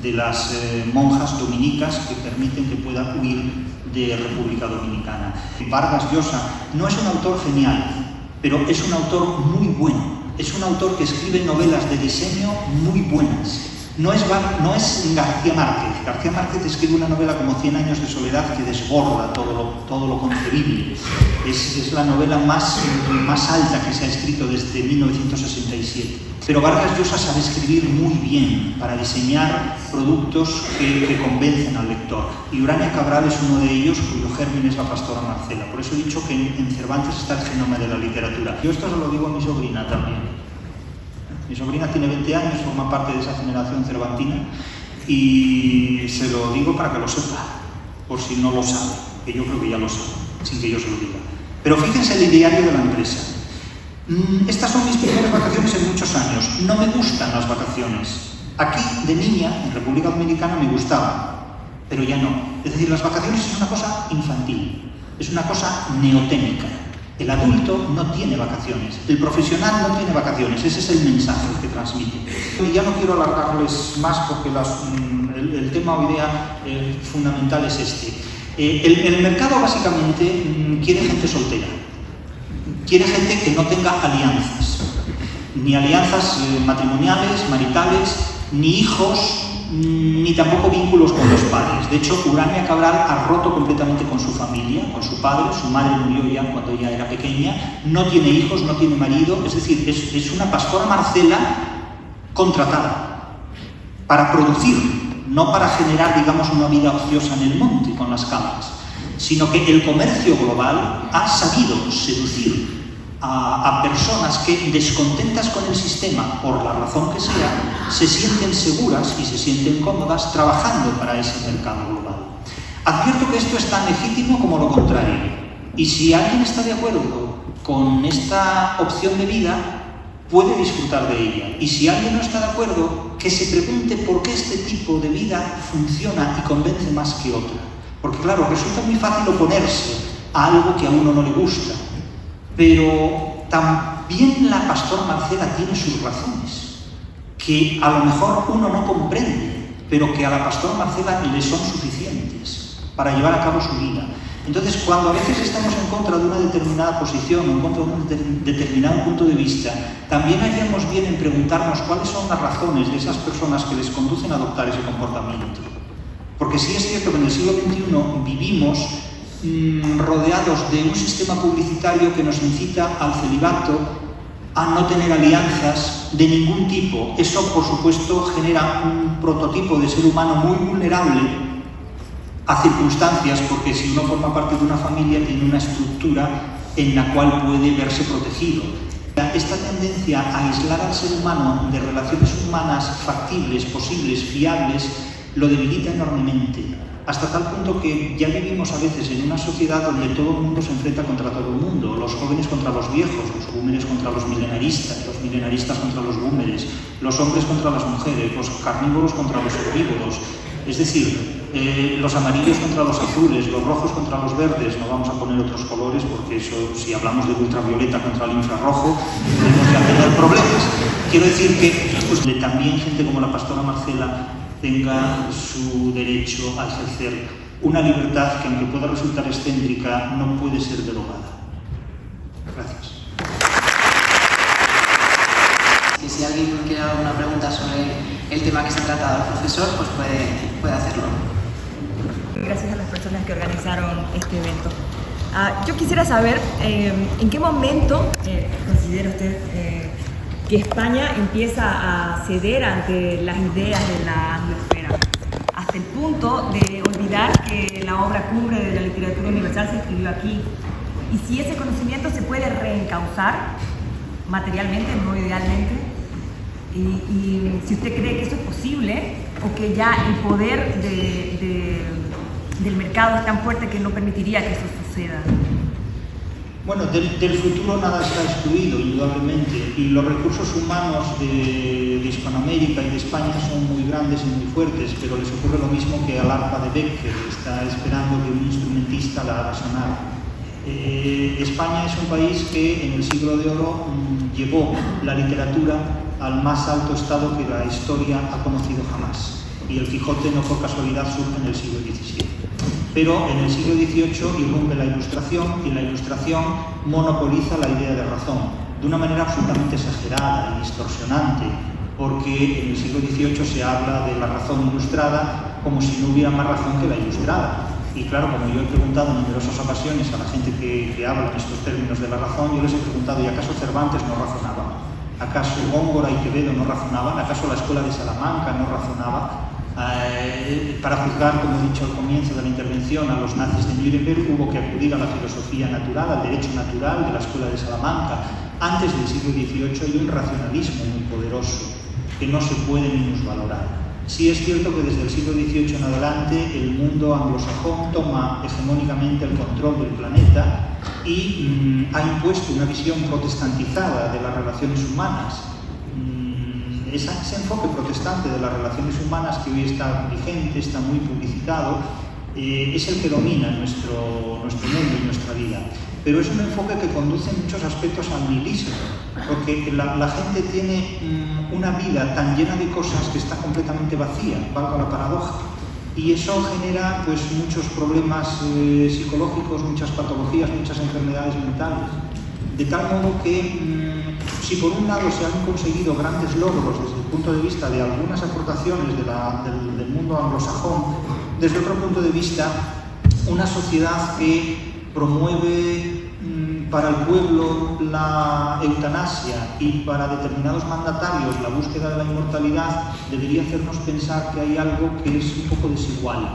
de las monjas dominicas que permiten que pueda huir de República Dominicana. Vargas Llosa no es un autor genial, pero es un autor muy bueno. Es un autor que escribe novelas de diseño muy buenas. No es García Márquez. García Márquez escribe una novela como 100 años de soledad que desborda todo lo concebible. Es la novela más alta que se ha escrito desde 1967. Pero Vargas Llosa sabe escribir muy bien para diseñar productos que convencen al lector. Y Urania Cabral es uno de ellos, cuyo germen es la pastora Marcela. Por eso he dicho que en Cervantes está el genoma de la literatura. Yo esto se lo digo a mi sobrina también. Mi sobrina tiene 20 años, forma parte de esa generación cervantina y se lo digo para que lo sepa, por si no lo sabe, que yo creo que ya lo sabe, sin que yo se lo diga. Pero fíjense el ideario de la empresa. Estas son mis primeras vacaciones en muchos años. No me gustan las vacaciones. Aquí, de niña, en República Dominicana, me gustaban, pero ya no. Es decir, las vacaciones es una cosa infantil, es una cosa neoténica. El adulto no tiene vacaciones, el profesional no tiene vacaciones, ese es el mensaje que transmite. Y ya no quiero alargarles más porque el tema hoy día fundamental es este. El mercado básicamente quiere gente soltera, quiere gente que no tenga alianzas. ni alianzas matrimoniales, maritales, ni hijos, ni tampoco vínculos con los padres. De hecho, Urania Cabral ha roto completamente con su familia, con su padre. Su madre murió ya cuando ella era pequeña, no tiene hijos, no tiene marido, es decir, es una pastora Marcela contratada para producir, no para generar, digamos, una vida ociosa en el monte con las cámaras, sino que el comercio global ha sabido seducir a personas que, descontentas con el sistema, por la razón que sea, se sienten seguras y se sienten cómodas trabajando para ese mercado global. Advierto que esto es tan legítimo como lo contrario, y si alguien está de acuerdo con esta opción de vida, puede disfrutar de ella, y si alguien no está de acuerdo, que se pregunte por qué este tipo de vida funciona y convence más que otra. Porque claro, resulta muy fácil oponerse a algo que a uno no le gusta, pero también la pastora Marcela tiene sus razones, que a lo mejor uno no comprende, pero que a la pastora Marcela le son suficientes para llevar a cabo su vida. Entonces, cuando a veces estamos en contra de una determinada posición o en contra de un determinado punto de vista, también haríamos bien en preguntarnos cuáles son las razones de esas personas que les conducen a adoptar ese comportamiento. Porque sí es cierto que en el siglo XXI vivimos rodeados de un sistema publicitario que nos incita al celibato, a no tener alianzas de ningún tipo. Eso, por supuesto, genera un prototipo de ser humano muy vulnerable a circunstancias, porque si uno forma parte de una familia tiene una estructura en la cual puede verse protegido. Esta tendencia a aislar al ser humano de relaciones humanas factibles, posibles, fiables, lo debilita enormemente, hasta tal punto que ya vivimos a veces en una sociedad donde todo el mundo se enfrenta contra todo el mundo, los jóvenes contra los viejos, los boomers contra los milenaristas contra los boomers, los hombres contra las mujeres, los carnívoros contra los herbívoros, es decir, los amarillos contra los azules, los rojos contra los verdes. No vamos a poner otros colores porque eso, si hablamos de ultravioleta contra el infrarrojo, podemos ya tener problemas. Quiero decir que pues, también gente como la pastora Marcela tenga su derecho a ejercer una libertad que, aunque pueda resultar excéntrica, no puede ser derogada. Gracias. Si alguien quiere alguna pregunta sobre el tema que se ha tratado el profesor, pues puede hacerlo. Gracias a las personas que organizaron este evento. Yo quisiera saber en qué momento considera usted que España empieza a ceder ante las ideas de la anglosfera, hasta el punto de olvidar que la obra cumbre de la literatura universal se escribió aquí, y si ese conocimiento se puede reencauzar materialmente, no idealmente, y si usted cree que eso es posible o que ya el poder del mercado es tan fuerte que no permitiría que eso suceda. Bueno, del futuro nada está excluido, indudablemente, y los recursos humanos de Hispanoamérica y de España son muy grandes y muy fuertes, pero les ocurre lo mismo que al arpa de Becker, que está esperando que un instrumentista la haga sonar. España es un país que en el siglo de oro llevó la literatura al más alto estado que la historia ha conocido jamás, y el Quijote no por casualidad surge en el siglo XVII. Pero en el siglo XVIII irrumpe la Ilustración, y la Ilustración monopoliza la idea de razón, de una manera absolutamente exagerada y distorsionante, porque en el siglo XVIII se habla de la razón ilustrada como si no hubiera más razón que la ilustrada. Y claro, como yo he preguntado en numerosas ocasiones a la gente que habla en estos términos de la razón, yo les he preguntado, ¿y acaso Cervantes no razonaba? ¿Acaso Góngora y Quevedo no razonaban? ¿Acaso la Escuela de Salamanca no razonaba? Para juzgar, como he dicho al comienzo de la intervención, a los nazis de Nuremberg hubo que acudir a la filosofía natural, al derecho natural de la Escuela de Salamanca. Antes del siglo XVIII hay un racionalismo muy poderoso que no se puede minusvalorar. Sí es cierto que desde el siglo XVIII en adelante el mundo anglosajón toma hegemónicamente el control del planeta y ha impuesto una visión protestantizada de las relaciones humanas. Ese enfoque protestante de las relaciones humanas, que hoy está vigente, está muy publicitado, es el que domina nuestro mundo y nuestra vida. Pero es un enfoque que conduce en muchos aspectos al nihilismo, porque la gente tiene una vida tan llena de cosas que está completamente vacía, valga la paradoja, y eso genera pues muchos problemas psicológicos, muchas patologías, muchas enfermedades mentales. de tal modo que si por un lado se han conseguido grandes logros desde el punto de vista de algunas aportaciones del mundo anglosajón, desde otro punto de vista, una sociedad que promueve para el pueblo la eutanasia y para determinados mandatarios la búsqueda de la inmortalidad, debería hacernos pensar que hay algo que es un poco desigual,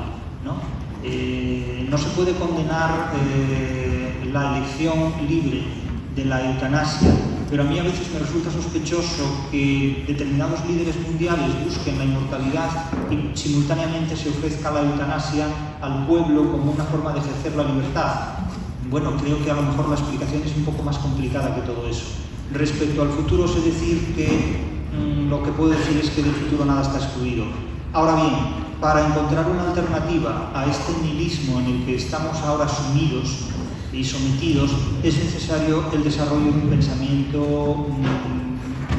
¿no? No se puede condenar la elección libre de la eutanasia, pero a mí a veces me resulta sospechoso que determinados líderes mundiales busquen la inmortalidad y simultáneamente se ofrezca la eutanasia al pueblo como una forma de ejercer la libertad. Bueno, creo que a lo mejor la explicación es un poco más complicada que todo eso. Respecto al futuro, sé decir que lo que puedo decir es que del futuro nada está excluido. Ahora bien, para encontrar una alternativa a este nihilismo en el que estamos ahora sumidos y sometidos, es necesario el desarrollo de un pensamiento,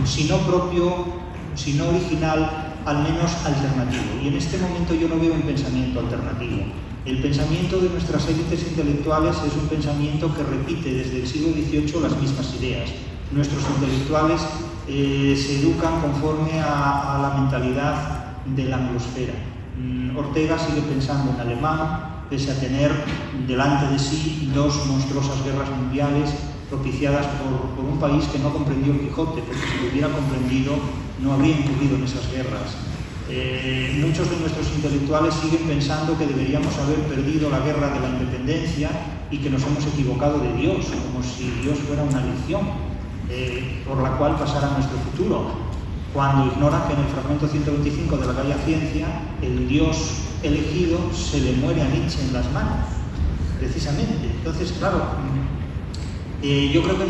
si no propio, si no original, al menos alternativo. Y en este momento yo no veo un pensamiento alternativo. El pensamiento de nuestras élites intelectuales es un pensamiento que repite desde el siglo XVIII las mismas ideas. Nuestros intelectuales se educan conforme a la mentalidad de la anglosfera. Ortega sigue pensando en alemán, pese a tener delante de sí dos monstruosas guerras mundiales propiciadas por un país que no comprendió el Quijote, porque si lo hubiera comprendido no habría incurrido en esas guerras. Muchos de nuestros intelectuales siguen pensando que deberíamos haber perdido la guerra de la independencia y que nos hemos equivocado de Dios, como si Dios fuera una lección por la cual pasara nuestro futuro, cuando ignoran que en el fragmento 125 de la Gaia Ciencia el Dios elegido se le muere a Nietzsche en las manos, precisamente. Entonces, claro, yo creo que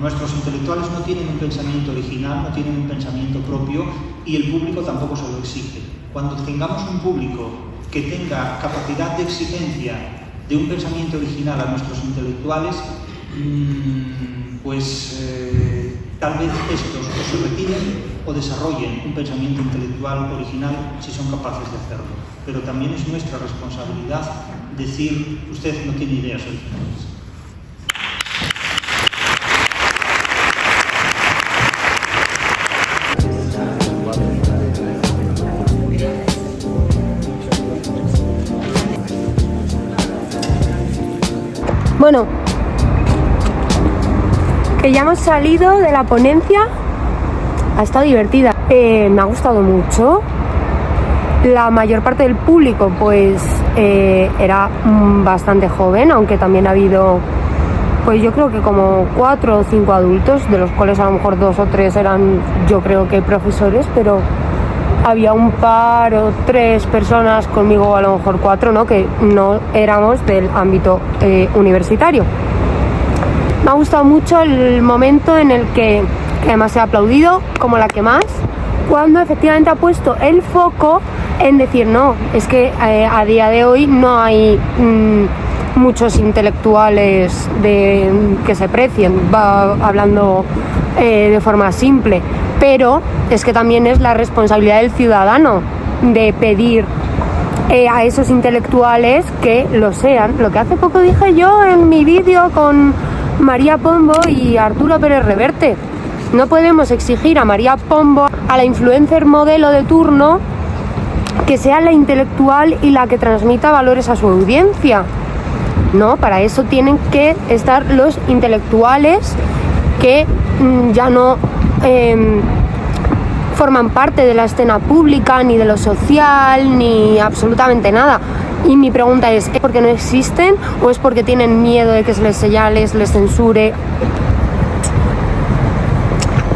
nuestros intelectuales no tienen un pensamiento original, no tienen un pensamiento propio, y el público tampoco se lo exige. Cuando tengamos un público que tenga capacidad de exigencia de un pensamiento original a nuestros intelectuales, tal vez estos o se retiren o desarrollen un pensamiento intelectual original si son capaces de hacerlo. Pero también es nuestra responsabilidad decir, usted no tiene ideas originales. Bueno, que ya hemos salido de la ponencia, ha estado divertida, me ha gustado mucho. La mayor parte del público pues era bastante joven, aunque también ha habido, pues yo creo que como 4 o 5 adultos, de los cuales a lo mejor 2 o 3 eran, yo creo que profesores, pero había un par o 3 personas conmigo, a lo mejor 4, ¿no?, que no éramos del ámbito universitario. Me ha gustado mucho el momento en el que además se ha aplaudido como la que más, cuando efectivamente ha puesto el foco en decir, no, es que a día de hoy no hay muchos intelectuales que se precien, va hablando de forma simple, pero es que también es la responsabilidad del ciudadano de pedir a esos intelectuales que lo sean. Lo que hace poco dije yo en mi vídeo con María Pombo y Arturo Pérez Reverte. No podemos exigir a María Pombo, a la influencer modelo de turno, que sea la intelectual y la que transmita valores a su audiencia. No, para eso tienen que estar los intelectuales que ya no forman parte de la escena pública, ni de lo social, ni absolutamente nada. Y mi pregunta es ¿por qué no existen o es porque tienen miedo de que se les señale, se les censure?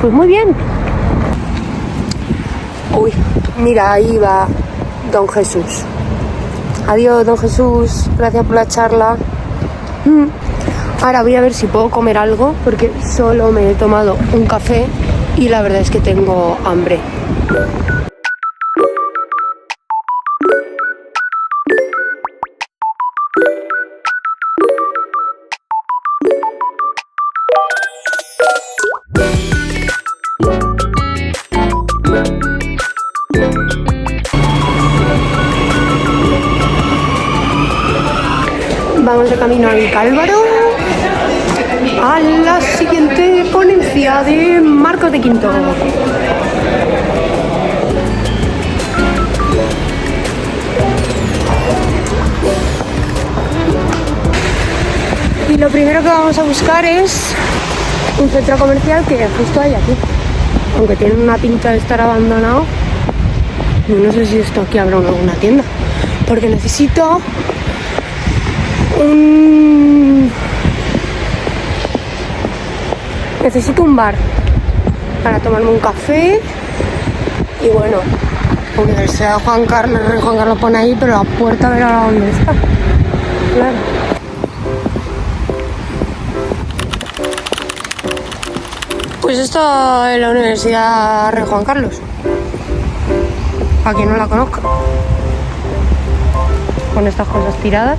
Pues muy bien. Uy, mira, ahí va Don Jesús. Adiós, Don Jesús, gracias por la charla. Ahora voy a ver si puedo comer algo, porque solo me he tomado un café y la verdad es que tengo hambre. Vamos de camino al Cálvaro. a la siguiente ponencia de Marcos de Quinto. Y lo primero que vamos a buscar es un centro comercial que justo hay aquí. Aunque tiene una pinta de estar abandonado, yo no sé si esto aquí habrá alguna tienda. Porque necesito un bar para tomarme un café. Y bueno, Universidad de Juan Carlos pone ahí, pero la puerta a ver ahora dónde está. Claro. Pues esto es la Universidad Rey Juan Carlos. Para quien no la conozca. Con estas cosas tiradas.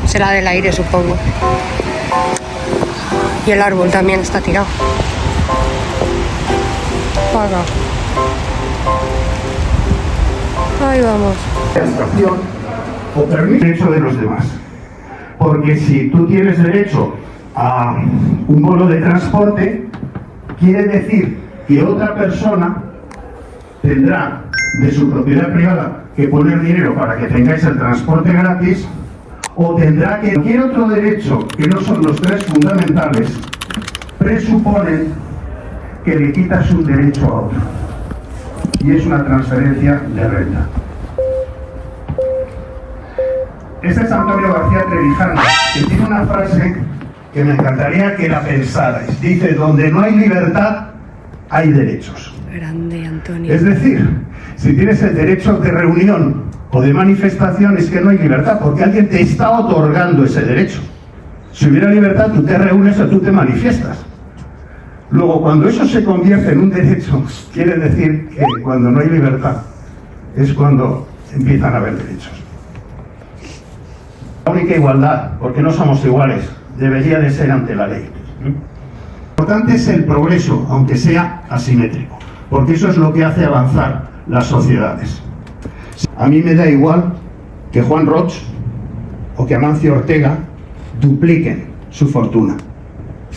Será del aire, supongo. Y el árbol también está tirado. Para acá. Ahí vamos. O permite el derecho de los demás. Porque si tú tienes derecho a un bono de transporte, quiere decir que otra persona tendrá de su propiedad privada que poner dinero para que tengáis el transporte gratis, o tendrá que cualquier otro derecho que no son los tres fundamentales presuponen que le quitas un derecho a otro, y es una transferencia de renta. Este es Antonio García Trevijano, que tiene una frase que me encantaría que la pensarais. Dice: donde no hay libertad, hay derechos. Grande, Antonio. Es decir, si tienes el derecho de reunión o de manifestación, es que no hay libertad, porque alguien te está otorgando ese derecho. Si hubiera libertad, tú te reúnes o tú te manifiestas. Luego, cuando eso se convierte en un derecho, quiere decir que cuando no hay libertad, es cuando empiezan a haber derechos. La única igualdad, porque no somos iguales, debería de ser ante la ley. Lo importante es el progreso, aunque sea asimétrico, porque eso es lo que hace avanzar las sociedades. A mí me da igual que Juan Roch o que Amancio Ortega dupliquen su fortuna,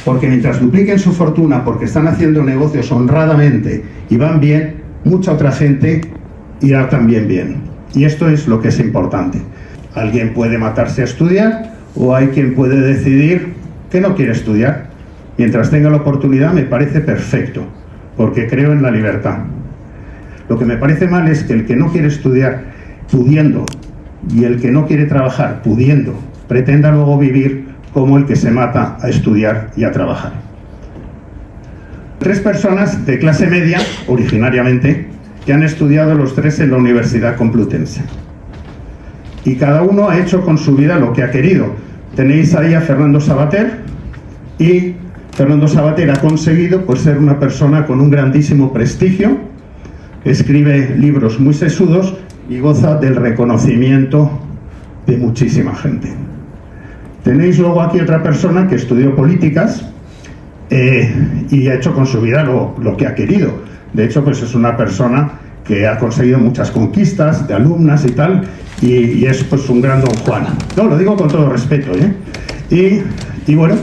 porque mientras dupliquen su fortuna porque están haciendo negocios honradamente y van bien, mucha otra gente irá también bien. Y esto es lo que es importante. Alguien puede matarse a estudiar, o hay quien puede decidir que no quiere estudiar. Mientras tenga la oportunidad me parece perfecto, porque creo en la libertad. Lo que me parece mal es que el que no quiere estudiar pudiendo, y el que no quiere trabajar pudiendo, pretenda luego vivir como el que se mata a estudiar y a trabajar. 3 personas de clase media, originariamente, que han estudiado los 3 en la Universidad Complutense. Y cada uno ha hecho con su vida lo que ha querido. Tenéis ahí a Fernando Savater, y Fernando Savater ha conseguido pues ser una persona con un grandísimo prestigio, escribe libros muy sesudos y goza del reconocimiento de muchísima gente. Tenéis luego aquí otra persona que estudió políticas y ha hecho con su vida lo que ha querido. De hecho, pues es una persona que ha conseguido muchas conquistas de alumnas y tal, y es pues un gran don Juan. No, lo digo con todo respeto, ¿eh? Y bueno,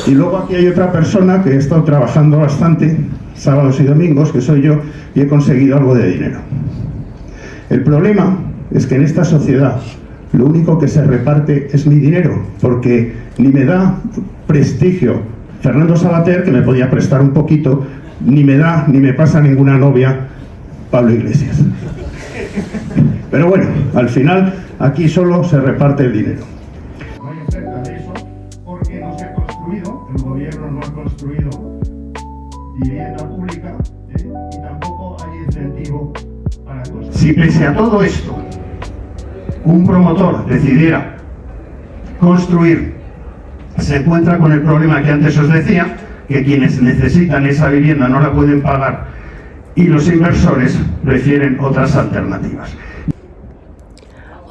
y luego aquí hay otra persona que he estado trabajando bastante, sábados y domingos, que soy yo, y he conseguido algo de dinero. El problema es que en esta sociedad lo único que se reparte es mi dinero, porque ni me da prestigio Fernando Savater, que me podía prestar un poquito, ni me pasa ninguna novia Pablo Iglesias. Pero bueno, al final aquí solo se reparte el dinero. No hay oferta de eso porque no se ha construido, el gobierno no ha construido vivienda pública, y tampoco hay incentivo para construir. Si pese a todo esto un promotor decidiera construir, se encuentra con el problema que antes os decía, que quienes necesitan esa vivienda no la pueden pagar y los inversores prefieren otras alternativas.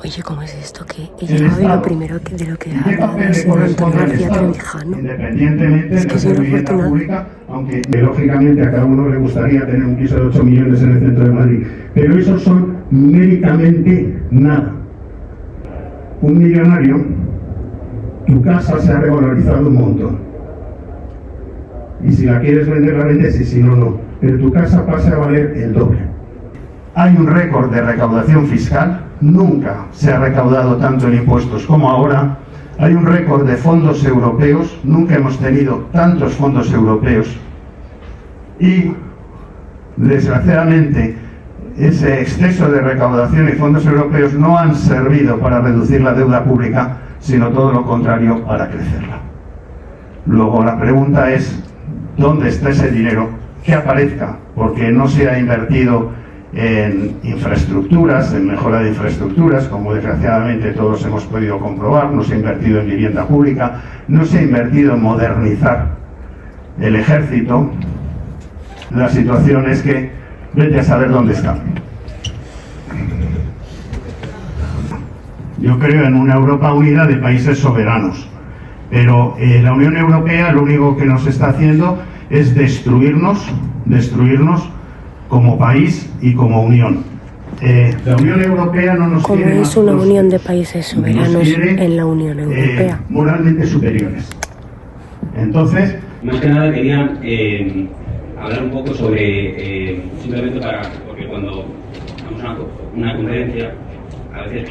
Oye, ¿cómo es esto? Que ella sabe lo primero de lo que habla el señor Antonio García Trevijano. Independientemente es que de la vivienda pública, aunque lógicamente a cada uno le gustaría tener un piso de 8 millones en el centro de Madrid, pero esos son numéricamente nada. Un millonario, tu casa se ha revalorizado un montón. y si la quieres vender la vendes y si no, no. Pero tu casa pasa a valer el doble. Hay un récord de recaudación fiscal, nunca se ha recaudado tanto en impuestos como ahora. Hay un récord de fondos europeos, nunca hemos tenido tantos fondos europeos. Y, desgraciadamente, ese exceso de recaudación y fondos europeos no han servido para reducir la deuda pública, sino todo lo contrario, para crecerla. Luego la pregunta es, ¿dónde está ese dinero? Que aparezca, porque no se ha invertido en infraestructuras, en mejora de infraestructuras, como desgraciadamente todos hemos podido comprobar, no se ha invertido en vivienda pública, no se ha invertido en modernizar el ejército. La situación es que vete a saber dónde está. Yo creo en una Europa unida de países soberanos, pero la Unión Europea lo único que nos está haciendo es destruirnos como país y como unión. La Unión Europea no nos quiere. Como es una unión de países soberanos en la Unión Europea. Moralmente superiores. Entonces, más que nada quería hablar un poco sobre, simplemente porque cuando vamos a una conferencia, a veces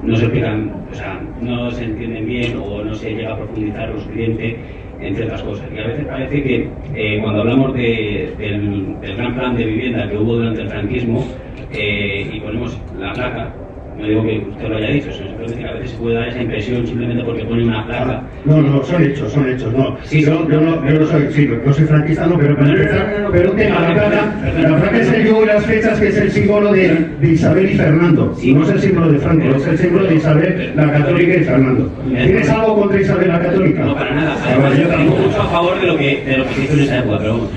no se explican, o sea, no se entienden bien o no se llega a profundizar lo suficiente en ciertas cosas. Y a veces parece que cuando hablamos del gran plan de vivienda que hubo durante el franquismo y ponemos la placa, no digo que usted lo haya dicho, sino simplemente que a veces se puede dar esa impresión simplemente porque pone una placa. No, son hechos, no. Sí, yo no soy franquista, no, pero para empezar, pero un tema, la placa es el yugo de las fechas, que es el símbolo de Isabel y Fernando. Sí. No es el símbolo de Franco, es el símbolo de Isabel, la católica, y Fernando. ¿Tienes algo contra Isabel la católica? No, para nada. Además, yo tengo mucho a favor de lo que se hizo en esa época, pero vamos.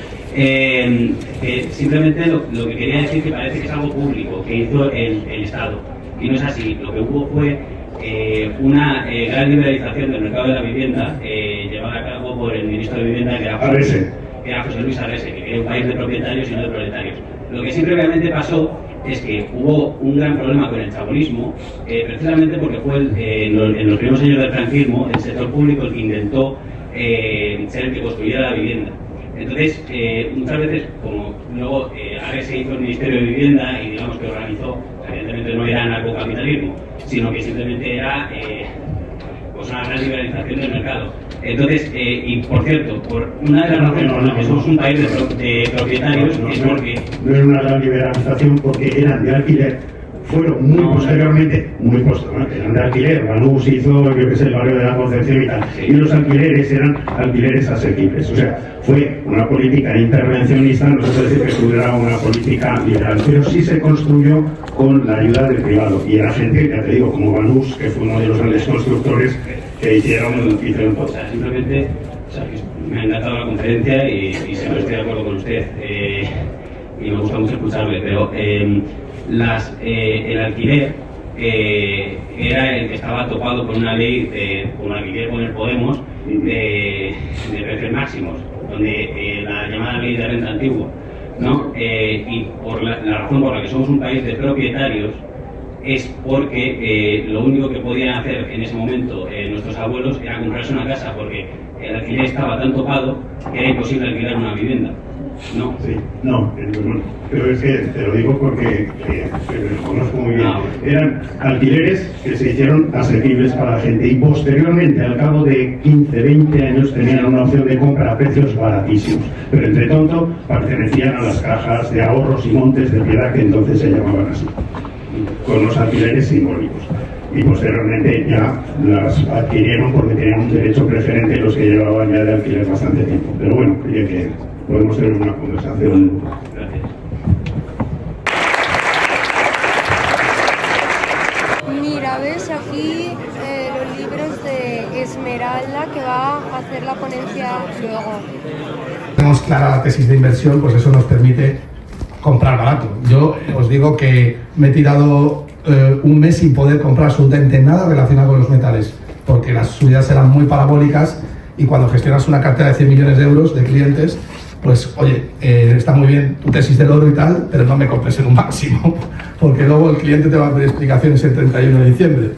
Simplemente lo que quería decir que parece que es algo público, que hizo el Estado. Y no es así. Lo que hubo fue una gran liberalización del mercado de la vivienda llevada a cabo por el ministro de Vivienda, que era José Luis Arrese, que quería un país de propietarios y no de proletarios. Lo que sí previamente pasó es que hubo un gran problema con el chabonismo, precisamente porque fue en los primeros años del franquismo el sector público el que intentó ser el que construyera la vivienda. Entonces, muchas veces, como luego Arrese hizo el Ministerio de Vivienda y digamos que organizó, evidentemente no era anarcocapitalismo, sino que simplemente era pues una gran liberalización del mercado. Entonces, y por cierto, por una de las razones por las que somos un país de propietarios es porque... No era una gran liberalización porque eran de alquiler. Fueron posteriormente, eran de alquiler. Banús hizo, yo que sé, el barrio de la Concepción y tal. Y los alquileres eran alquileres asequibles. O sea, fue una política intervencionista, no se puede decir que tuviera una política liberal, pero sí se construyó con la ayuda del privado. Y era gente, ya te digo, como Banús, que fue uno de los grandes constructores que hicieron todo. O sea, simplemente, me ha encantado la conferencia y siempre estoy de acuerdo con usted. Y me gusta mucho escucharle, pero... el alquiler era el que estaba topado con una ley con la que quiere poner Podemos de precios máximos, donde la llamada ley de renta antigua, ¿no? Y por la razón por la que somos un país de propietarios es porque lo único que podían hacer en ese momento nuestros abuelos era comprarse una casa, porque el alquiler estaba tan topado que era imposible alquilar una vivienda. No. Sí, no, pero es que te lo digo porque lo conozco muy bien. Eran alquileres que se hicieron asequibles para la gente y posteriormente, al cabo de 15, 20 años, tenían una opción de compra a precios baratísimos. Pero entre tanto, pertenecían a las cajas de ahorros y montes de piedad, que entonces se llamaban así, con los alquileres simbólicos. Y posteriormente ya las adquirieron porque tenían un derecho preferente los que llevaban ya de alquiler bastante tiempo. Pero bueno, creía que podemos tener una conversación. Gracias. Mira, ves aquí los libros de Esmeralda, que va a hacer la ponencia luego. Tenemos clara la tesis de inversión, pues eso nos permite comprar barato. Yo os digo que me he tirado un mes sin poder comprar absolutamente nada relacionado con los metales, porque las subidas eran muy parabólicas y cuando gestionas una cartera de 100 millones de euros de clientes, pues oye, está muy bien tu tesis del oro y tal, pero no me compres en un máximo, porque luego el cliente te va a pedir explicaciones el 31 de diciembre.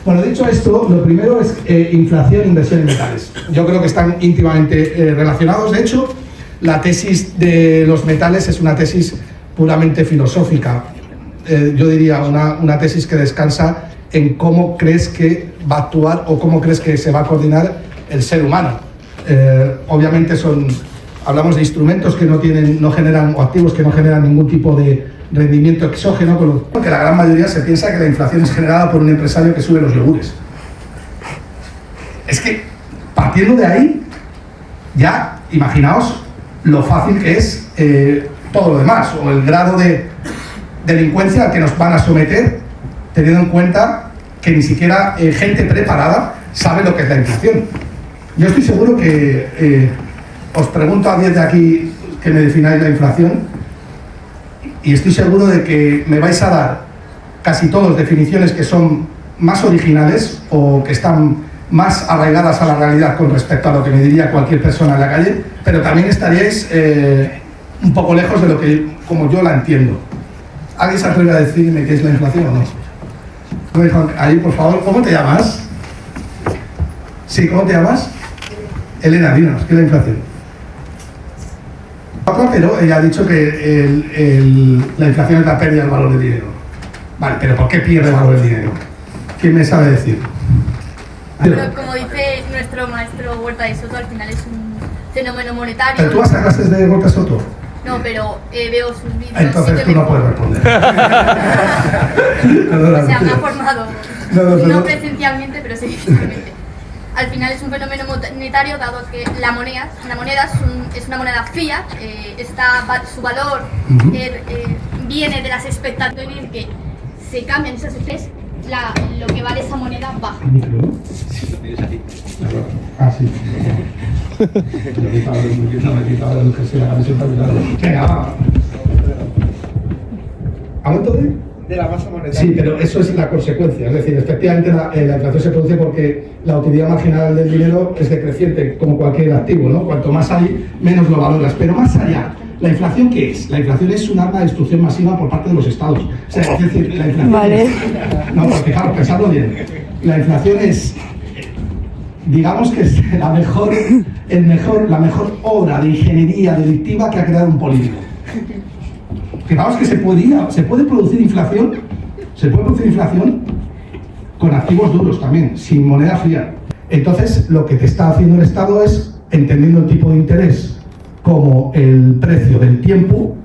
Bueno, dicho esto, lo primero es inflación e inversión en metales. Yo creo que están íntimamente relacionados. De hecho, la tesis de los metales es una tesis puramente filosófica. Yo diría una tesis que descansa en cómo crees que va a actuar o cómo crees que se va a coordinar el ser humano. Obviamente hablamos de instrumentos que no generan, o activos que no generan ningún tipo de rendimiento exógeno, porque la gran mayoría se piensa que la inflación es generada por un empresario que sube los yogures. Es que, partiendo de ahí, ya imaginaos lo fácil que es todo lo demás, o el grado de delincuencia al que nos van a someter, teniendo en cuenta que ni siquiera gente preparada sabe lo que es la inflación. Yo estoy seguro que os pregunto a 10 de aquí que me defináis la inflación, y estoy seguro de que me vais a dar casi todos definiciones que son más originales o que están más arraigadas a la realidad con respecto a lo que me diría cualquier persona en la calle, pero también estaríais un poco lejos de lo que, como yo la entiendo. ¿Alguien se atreve a decirme qué es la inflación o no? Ahí, por favor, ¿cómo te llamas? Sí, ¿cómo te llamas? Elena, dinos, ¿qué es la inflación? Pero ella ha dicho que la inflación es la pérdida del valor del dinero. Vale, pero ¿por qué pierde el valor del dinero? ¿Quién me sabe decir? Pero como dice nuestro maestro Huerta de Soto, al final es un fenómeno monetario. ¿Pero tú vas a clases de Huerta de Soto? No, pero veo sus vídeos. Entonces tú no puedes responder. O sea, me ha formado. No presencialmente, pero sí físicamente. Al final es un fenómeno monetario, dado que la moneda es una moneda fiat, su valor viene de las expectativas que se cambian esas especies, lo que vale esa moneda baja. Ah, sí. Venga, va. ¿Aumento de la masa monetaria? Sí, pero eso es la consecuencia. Es decir, efectivamente la inflación se produce porque la utilidad marginal del dinero es decreciente, como cualquier activo, ¿no? Cuanto más hay, menos lo valoras. Pero más allá, ¿la inflación qué es? La inflación es un arma de destrucción masiva por parte de los estados. O sea, es decir, la inflación no, pues fijaros, pensadlo bien. La inflación es, digamos que es la mejor obra de ingeniería delictiva que ha creado un político. Fijaos que se puede producir inflación con activos duros también, sin moneda fría. Entonces, lo que te está haciendo el Estado es, entendiendo el tipo de interés como el precio del tiempo,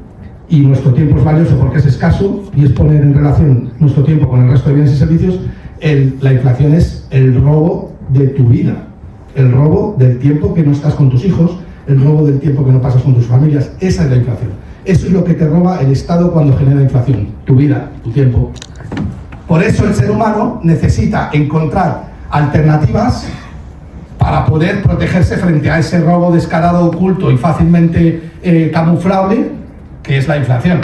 y nuestro tiempo es valioso porque es escaso, y es poner en relación nuestro tiempo con el resto de bienes y servicios, la inflación es el robo de tu vida, el robo del tiempo que no estás con tus hijos, el robo del tiempo que no pasas con tus familias. Esa es la inflación. Eso es lo que te roba el Estado cuando genera inflación, tu vida, tu tiempo. Por eso el ser humano necesita encontrar alternativas para poder protegerse frente a ese robo descarado, oculto y fácilmente camuflable, que es la inflación.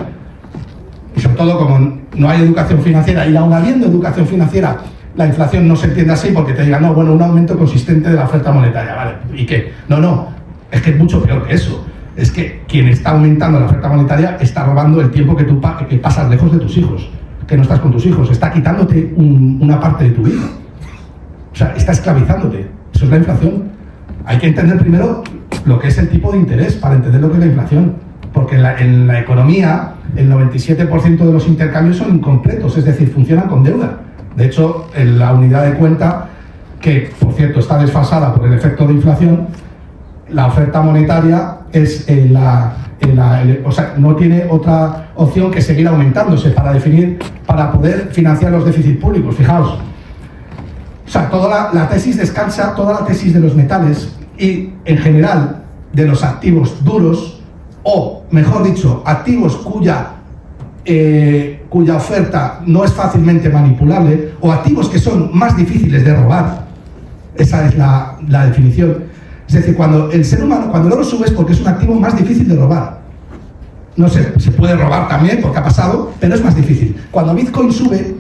Y sobre todo, como no hay educación financiera, y aún habiendo educación financiera, la inflación no se entiende así porque te digan, no, bueno, un aumento consistente de la oferta monetaria, ¿vale? ¿Y qué? No, es que es mucho peor que eso. Es que quien está aumentando la oferta monetaria está robando el tiempo que pasas lejos de tus hijos, que no estás con tus hijos, está quitándote una parte de tu vida. O sea, está esclavizándote. Eso es la inflación. Hay que entender primero lo que es el tipo de interés para entender lo que es la inflación. Porque en la economía el 97% de los intercambios son incompletos, es decir, funcionan con deuda. De hecho, en la unidad de cuenta, que por cierto está desfasada por el efecto de inflación, la oferta monetaria es o sea, no tiene otra opción que seguir aumentándose para poder financiar los déficits públicos. Fijaos, o sea, toda la tesis de los metales y en general de los activos duros, o mejor dicho, activos cuya oferta no es fácilmente manipulable, o activos que son más difíciles de robar. Esa es la definición. Es decir, cuando el ser humano, cuando el oro sube es porque es un activo más difícil de robar. No sé, se puede robar también porque ha pasado, pero es más difícil. Cuando Bitcoin sube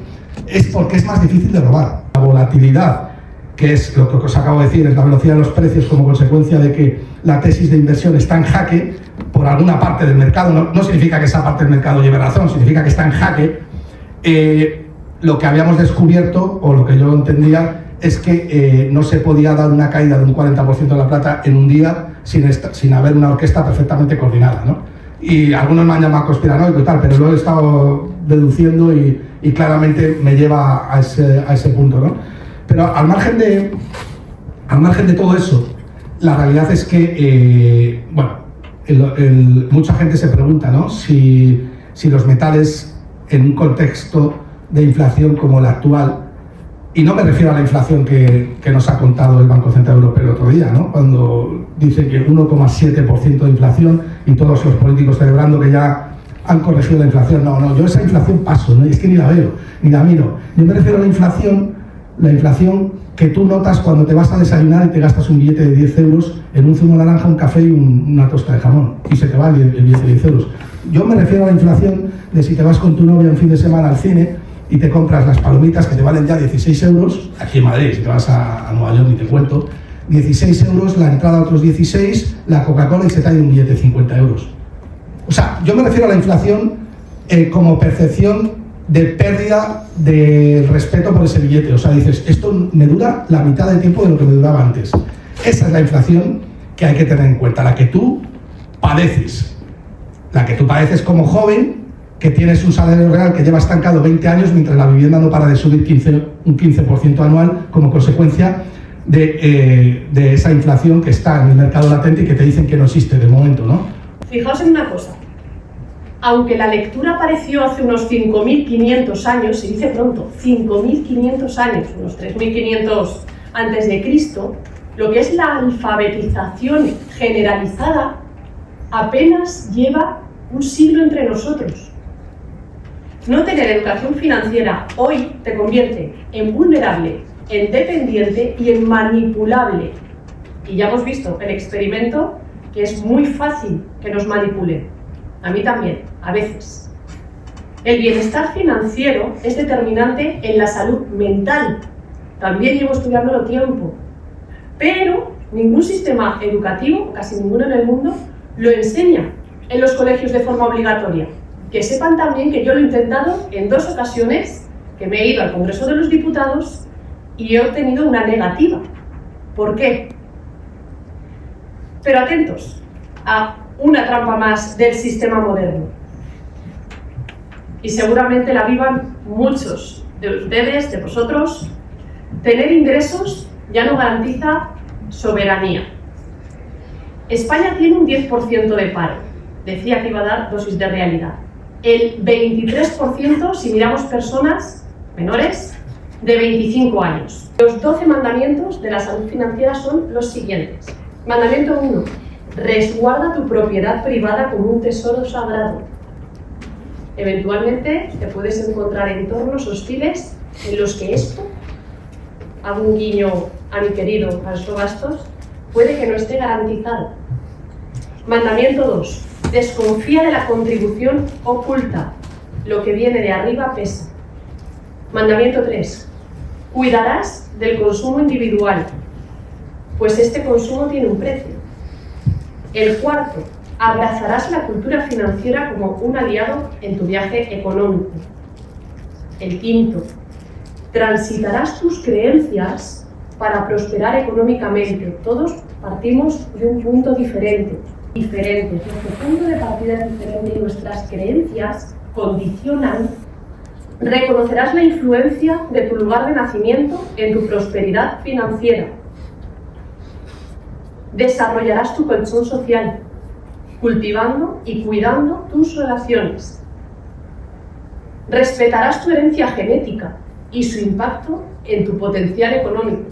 es porque es más difícil de robar. La volatilidad, que es lo que os acabo de decir, es la velocidad de los precios como consecuencia de que la tesis de inversión está en jaque por alguna parte del mercado. No significa que esa parte del mercado lleve razón, significa que está en jaque. lo que habíamos descubierto, o lo que yo entendía, es que no se podía dar una caída de un 40% de la plata en un día sin haber una orquesta perfectamente coordinada, ¿no? Y algunos me han llamado conspiranoico y tal, pero lo he estado deduciendo y claramente me lleva a ese punto, ¿no? Pero al margen de todo eso, la realidad es que, mucha gente se pregunta, ¿no? Si los metales, en un contexto de inflación como el actual, y no me refiero a la inflación que nos ha contado el Banco Central Europeo el otro día, ¿no? Cuando dice que 1,7% de inflación y todos los políticos celebrando que ya han corregido la inflación. No, yo esa inflación paso, ¿no? Es que ni la veo, ni la miro. Yo me refiero a la inflación que tú notas cuando te vas a desayunar y te gastas un billete de 10 euros en un zumo de naranja, un café y una tosta de jamón, y se te va el billete de 10 euros. Yo me refiero a la inflación de si te vas con tu novia un fin de semana al cine y te compras las palomitas que te valen ya 16 euros, aquí en Madrid, si te vas a Nueva York ni te cuento, 16 euros, la entrada a otros 16, la Coca-Cola y se te ha ido un billete de 50 euros. O sea, yo me refiero a la inflación como percepción de pérdida del respeto por ese billete. O sea, dices, esto me dura la mitad del tiempo de lo que me duraba antes. Esa es la inflación que hay que tener en cuenta, la que tú padeces. La que tú padeces como joven, que tienes un salario real que lleva estancado 20 años mientras la vivienda no para de subir un 15% anual como consecuencia de esa inflación que está en el mercado latente y que te dicen que no existe de momento, ¿no? Fijaos en una cosa. Aunque la lectura apareció hace unos 5.500 años, se dice pronto, 5.500 años, unos 3.500 antes de Cristo, lo que es la alfabetización generalizada apenas lleva un siglo entre nosotros. No tener educación financiera hoy te convierte en vulnerable, en dependiente y en manipulable. Y ya hemos visto el experimento que es muy fácil que nos manipulen. A mí también, a veces. El bienestar financiero es determinante en la salud mental. También llevo estudiándolo tiempo. Pero ningún sistema educativo, casi ninguno en el mundo, lo enseña en los colegios de forma obligatoria. Que sepan también que yo lo he intentado en 2 ocasiones, que me he ido al Congreso de los Diputados y he obtenido una negativa. ¿Por qué? Pero atentos a una trampa más del sistema moderno. Y seguramente la vivan muchos de ustedes, de vosotros. Tener ingresos ya no garantiza soberanía. España tiene un 10% de paro. Decía que iba a dar dosis de realidad. El 23% si miramos personas menores de 25 años. Los 12 mandamientos de la salud financiera son los siguientes. Mandamiento 1. Resguarda tu propiedad privada como un tesoro sagrado. Eventualmente te puedes encontrar entornos hostiles en los que esto, hago un guiño a mi querido Alfonso Bastos, puede que no esté garantizado. Mandamiento 2. Desconfía de la contribución oculta. Lo que viene de arriba pesa. Mandamiento 3. Cuidarás del consumo individual, pues este consumo tiene un precio. El 4. Abrazarás la cultura financiera como un aliado en tu viaje económico. El 5. Transitarás tus creencias para prosperar económicamente. Todos partimos de un punto diferente. Nuestro punto de partida es diferente y nuestras creencias condicionan. Reconocerás la influencia de tu lugar de nacimiento en tu prosperidad financiera. Desarrollarás tu colchón social, cultivando y cuidando tus relaciones. Respetarás tu herencia genética y su impacto en tu potencial económico.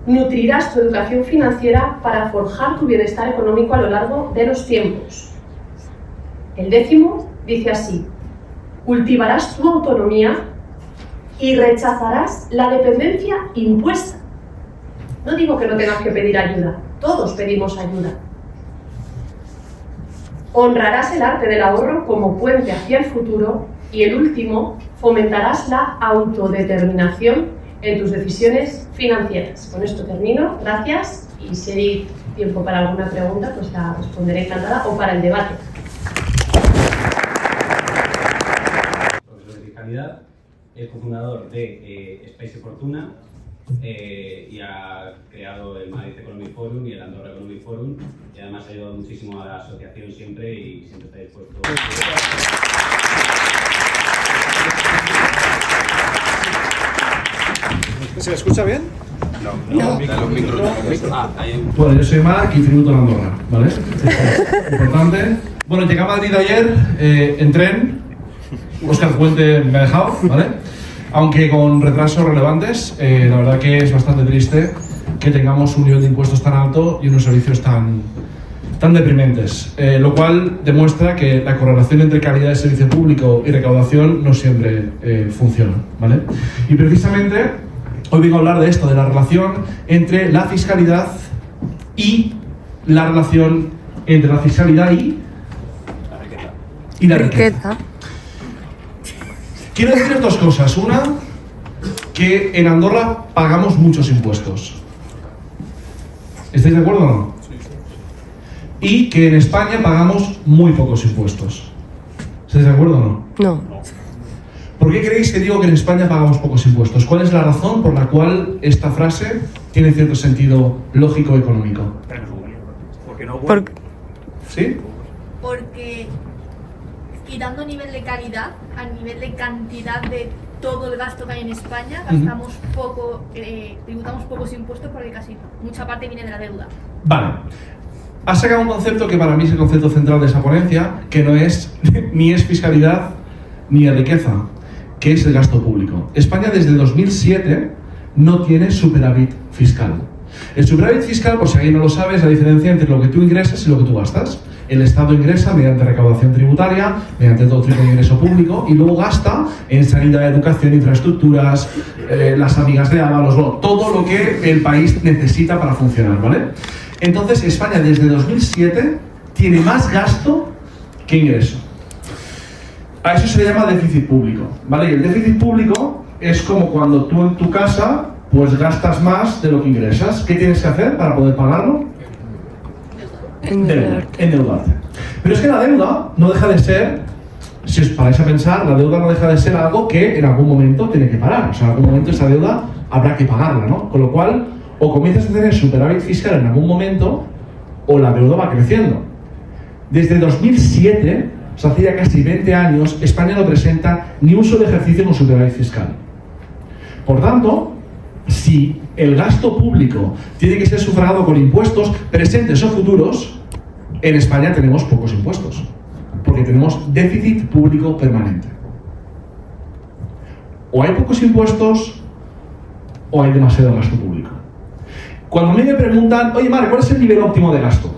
Nutrirás tu educación financiera para forjar tu bienestar económico a lo largo de los tiempos. El 10º dice así: cultivarás tu autonomía y rechazarás la dependencia impuesta. No digo que no tengas que pedir ayuda, todos pedimos ayuda. Honrarás el arte del ahorro como puente hacia el futuro y el último, fomentarás la autodeterminación en tus decisiones financieras. Con esto termino, gracias, y si hay tiempo para alguna pregunta, pues la responderé encantada, o para el debate. Profesor de Fiscalidad, es cofundador de Space Fortuna y ha creado el Madrid Economic Forum y el Andorra Economic Forum, y además ha ayudado muchísimo a la asociación siempre y siempre está dispuesto. ¿Se escucha bien? No. Bueno, yo soy Marc y tributo en Andorra, ¿vale? Importante. Bueno, llegué a Madrid ayer en tren. Óscar Puente me ha dejado, ¿vale? Aunque con retrasos relevantes. La verdad que es bastante triste que tengamos un nivel de impuestos tan alto y unos servicios tan deprimentes, lo cual demuestra que la correlación entre calidad de servicio público y recaudación no siempre funciona, ¿vale? Y precisamente hoy vengo a hablar de esto, de la relación entre la fiscalidad y la relación entre la fiscalidad y la riqueza. Quiero decir dos cosas. Una, que en Andorra pagamos muchos impuestos. ¿Estáis de acuerdo o no? Y que en España pagamos muy pocos impuestos. ¿Estáis de acuerdo o no? No. ¿Por qué creéis que digo que en España pagamos pocos impuestos? ¿Cuál es la razón por la cual esta frase tiene cierto sentido lógico económico? Porque no ¿Sí? Porque quitando nivel de calidad, a nivel de cantidad de todo el gasto que hay en España, gastamos poco, tributamos pocos impuestos porque casi mucha parte viene de la deuda. Vale. Has sacado un concepto que para mí es el concepto central de esa ponencia, que no es ni es fiscalidad ni es riqueza, que es el gasto público. España desde el 2007 no tiene superávit fiscal. El superávit fiscal, por si alguien no lo sabe, es la diferencia entre lo que tú ingresas y lo que tú gastas. El Estado ingresa mediante recaudación tributaria, mediante todo tipo de ingreso público, y luego gasta en sanidad, educación, infraestructuras, las amigas de Ábalos, todo lo que el país necesita para funcionar, ¿vale? Entonces, España desde 2007 tiene más gasto que ingreso. A eso se le llama déficit público, ¿vale? Y el déficit público es como cuando tú en tu casa pues gastas más de lo que ingresas. ¿Qué tienes que hacer para poder pagarlo? Endeudarte. Pero es que la deuda no deja de ser, si os paráis a pensar, la deuda no deja de ser algo que en algún momento tiene que parar. O sea, en algún momento esa deuda habrá que pagarla, ¿no? Con lo cual, o comienzas a tener superávit fiscal en algún momento, o la deuda va creciendo. Desde 2007, o sea, hace ya casi 20 años, España no presenta ni un solo ejercicio con superávit fiscal. Por tanto, si el gasto público tiene que ser sufragado con impuestos presentes o futuros, en España tenemos pocos impuestos, porque tenemos déficit público permanente. O hay pocos impuestos, o hay demasiado gasto público. Cuando a mí me preguntan, oye, Marc, ¿cuál es el nivel óptimo de gasto?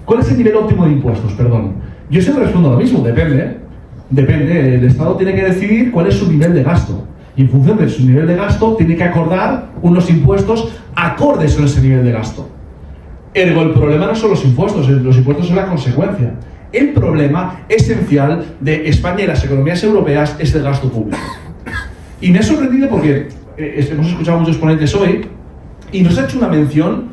¿Cuál es el nivel óptimo de impuestos? Perdón. Yo siempre respondo lo mismo, depende. Depende, el Estado tiene que decidir cuál es su nivel de gasto. Y en función de su nivel de gasto, tiene que acordar unos impuestos acordes con ese nivel de gasto. Ergo, el problema no son los impuestos son la consecuencia. El problema esencial de España y las economías europeas es el gasto público. Y me ha sorprendido porque hemos escuchado a muchos ponentes hoy y nos ha hecho una mención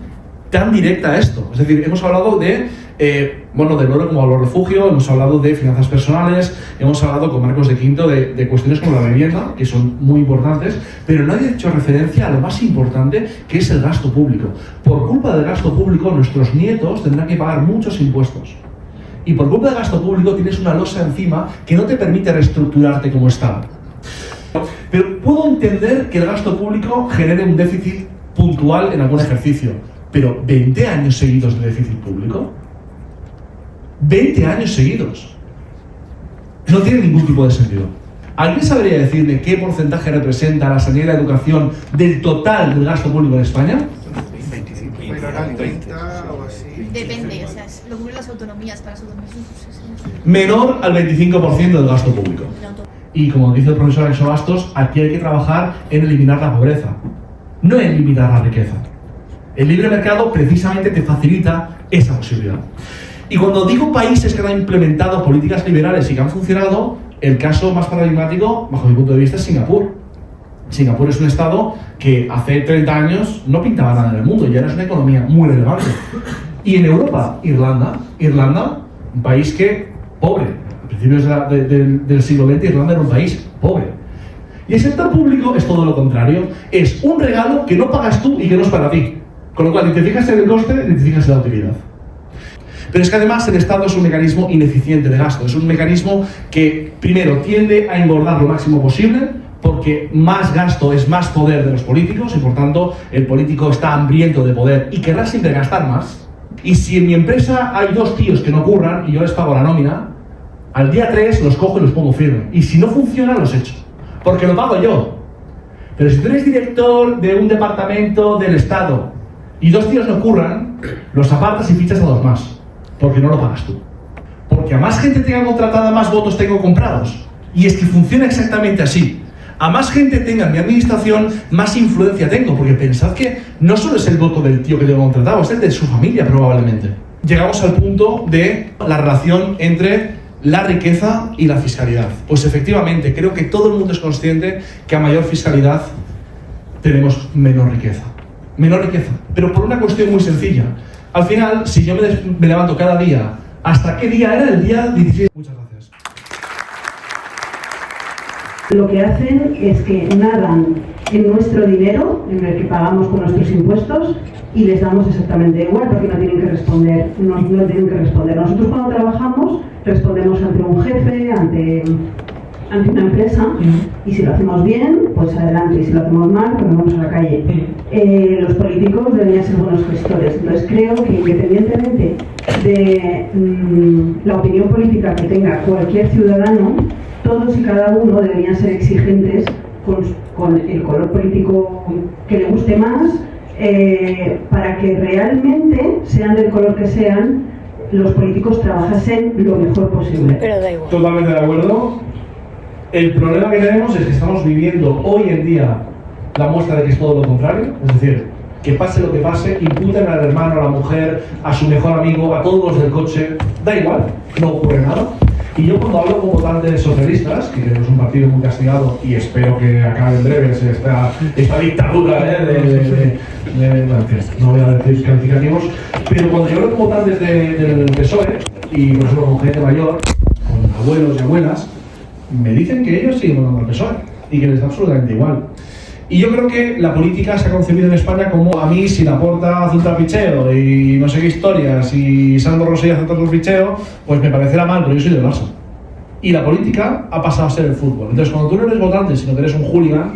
tan directa a esto. Es decir, hemos hablado de del oro como valor refugio, hemos hablado de finanzas personales, hemos hablado con Marcos de Quinto de cuestiones como la vivienda, que son muy importantes, pero nadie ha hecho referencia a lo más importante, que es el gasto público. Por culpa del gasto público, nuestros nietos tendrán que pagar muchos impuestos. Y por culpa del gasto público tienes una losa encima que no te permite reestructurarte como Estado. Pero puedo entender que el gasto público genere un déficit puntual en algún ejercicio, pero 20 años seguidos de déficit público, 20 años seguidos, no tiene ningún tipo de sentido. ¿Alguien sabría decirme qué porcentaje representa la sanidad y la educación del total del gasto público en España? 25. Depende, o sea, lo cubren las autonomías para su domicilio. Menor al 25% del gasto público. Y como dice el profesor Alexo Bastos, aquí hay que trabajar en eliminar la pobreza, no en eliminar la riqueza. El libre mercado precisamente te facilita esa posibilidad. Y cuando digo países que han implementado políticas liberales y que han funcionado, el caso más paradigmático, bajo mi punto de vista, es Singapur. Singapur es un estado que hace 30 años no pintaba nada en el mundo y ahora es una economía muy relevante. Y en Europa, Irlanda, un país que, pobre, a principios del siglo XX, Irlanda era un país pobre. Y el sector público es todo lo contrario. Es un regalo que no pagas tú y que no es para ti. Con lo cual, ni te fijas en el coste, ni te fijas en la utilidad. Pero es que además el Estado es un mecanismo ineficiente de gasto. Es un mecanismo que, primero, tiende a engordar lo máximo posible, porque más gasto es más poder de los políticos y, por tanto, el político está hambriento de poder y querrá siempre gastar más. Y si en mi empresa hay 2 tíos que no curran y yo les pago la nómina, al día 3 los cojo y los pongo firme. Y si no funciona, los echo. Porque lo pago yo. Pero si tú eres director de un departamento del Estado y 2 tíos no curran, los apartas y fichas a 2 más. Porque no lo pagas tú. Porque a más gente tenga contratada, más votos tengo comprados. Y es que funciona exactamente así. A más gente tenga en mi administración, más influencia tengo. Porque pensad que no solo es el voto del tío que tengo contratado, es el de su familia probablemente. Llegamos al punto de la relación entre la riqueza y la fiscalidad. Pues efectivamente, creo que todo el mundo es consciente que a mayor fiscalidad tenemos menor riqueza. Menor riqueza, pero por una cuestión muy sencilla. Al final, si yo me levanto cada día, ¿hasta qué día era? El día 16. Muchas gracias. Lo que hacen es que nadan en nuestro dinero, en el que pagamos con nuestros impuestos, y les damos exactamente igual, porque no tienen que responder. No tienen que responder. Nosotros cuando trabajamos respondemos ante un jefe, ante una empresa, y si lo hacemos bien, pues adelante, y si lo hacemos mal, pues vamos a la calle. Los políticos deberían ser buenos gestores. Entonces creo que independientemente de la opinión política que tenga cualquier ciudadano, todos y cada uno deberían ser exigentes con el color político que le guste más, para que realmente, sean del color que sean, los políticos trabajasen lo mejor posible. Pero da igual. Totalmente de acuerdo. El problema que tenemos es que estamos viviendo hoy en día la muestra de que es todo lo contrario. Es decir, que pase lo que pase, imputen al hermano, a la mujer, a su mejor amigo, a todos los del coche, da igual, no ocurre nada. Y yo cuando hablo con votantes socialistas, que tenemos un partido muy castigado y espero que acabe en breve esta dictadura no voy a decir calificativos, pero cuando yo hablo con votantes del PSOE, y por ejemplo con gente mayor, con abuelos y abuelas, me dicen que ellos siguen votando al PSOE y que les da absolutamente igual. Y yo creo que la política se ha concebido en España como: a mí, si Laporta hace un trapicheo y no sé qué historias, y Sandro Rosell hace otro trapicheo, pues me parecerá mal, pero yo soy del Barça. Y la política ha pasado a ser el fútbol. Entonces, cuando tú no eres votante, sino que eres un hooligan,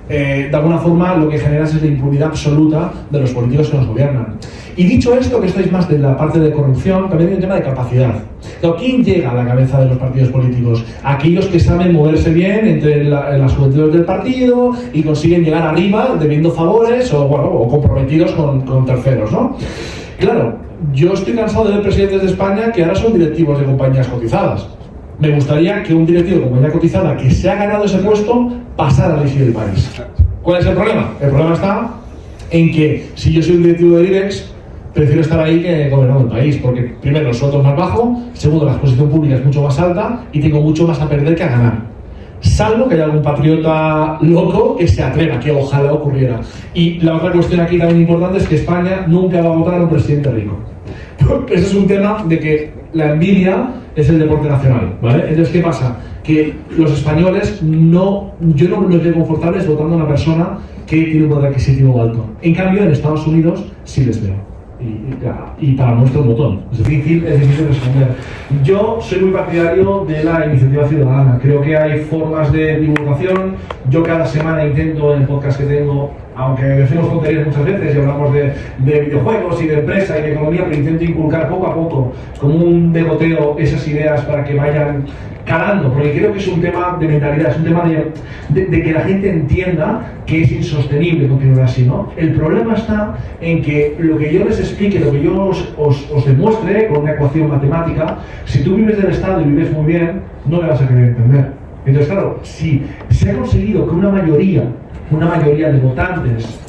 de alguna forma lo que generas es la impunidad absoluta de los políticos que nos gobiernan. Y dicho esto, que estáis más de la parte de corrupción, también hay un tema de capacidad. ¿Quién llega a la cabeza de los partidos políticos? Aquellos que saben moverse bien entre las juventudes del partido y consiguen llegar arriba debiendo favores o comprometidos con terceros, ¿no? Claro, yo estoy cansado de ver presidentes de España que ahora son directivos de compañías cotizadas. Me gustaría que un directivo de compañía cotizada que se ha ganado ese puesto pasara a dirigir el país. ¿Cuál es el problema? El problema está en que si yo soy un directivo de IBEX, prefiero estar ahí que gobernando el país, porque primero el sueldo es más bajo, segundo la exposición pública es mucho más alta y tengo mucho más a perder que a ganar. Salvo que haya algún patriota loco que se atreva, que ojalá ocurriera. Y la otra cuestión aquí también importante es que España nunca va a votar a un presidente rico. Ese es un tema de que la envidia es el deporte nacional, ¿vale? Entonces, ¿qué pasa? Que los españoles yo no los veo confortables votando a una persona que tiene un poder adquisitivo alto. En cambio, en Estados Unidos sí les veo. Y para nuestro botón. Es difícil responder. Yo soy muy partidario de la iniciativa ciudadana. Creo que hay formas de divulgación. Yo cada semana intento, en el podcast que tengo, aunque decimos tonterías muchas veces y hablamos de videojuegos y de empresa y de economía, pero intento inculcar poco a poco, como un degoteo, esas ideas para que vayan calando, porque creo que es un tema de mentalidad, es un tema de que la gente entienda que es insostenible continuar así, ¿no? El problema está en que lo que yo les explique, lo que yo os demuestre con una ecuación matemática, si tú vives del Estado y vives muy bien, no me vas a querer entender. Entonces, claro, si se ha conseguido que una mayoría de votantes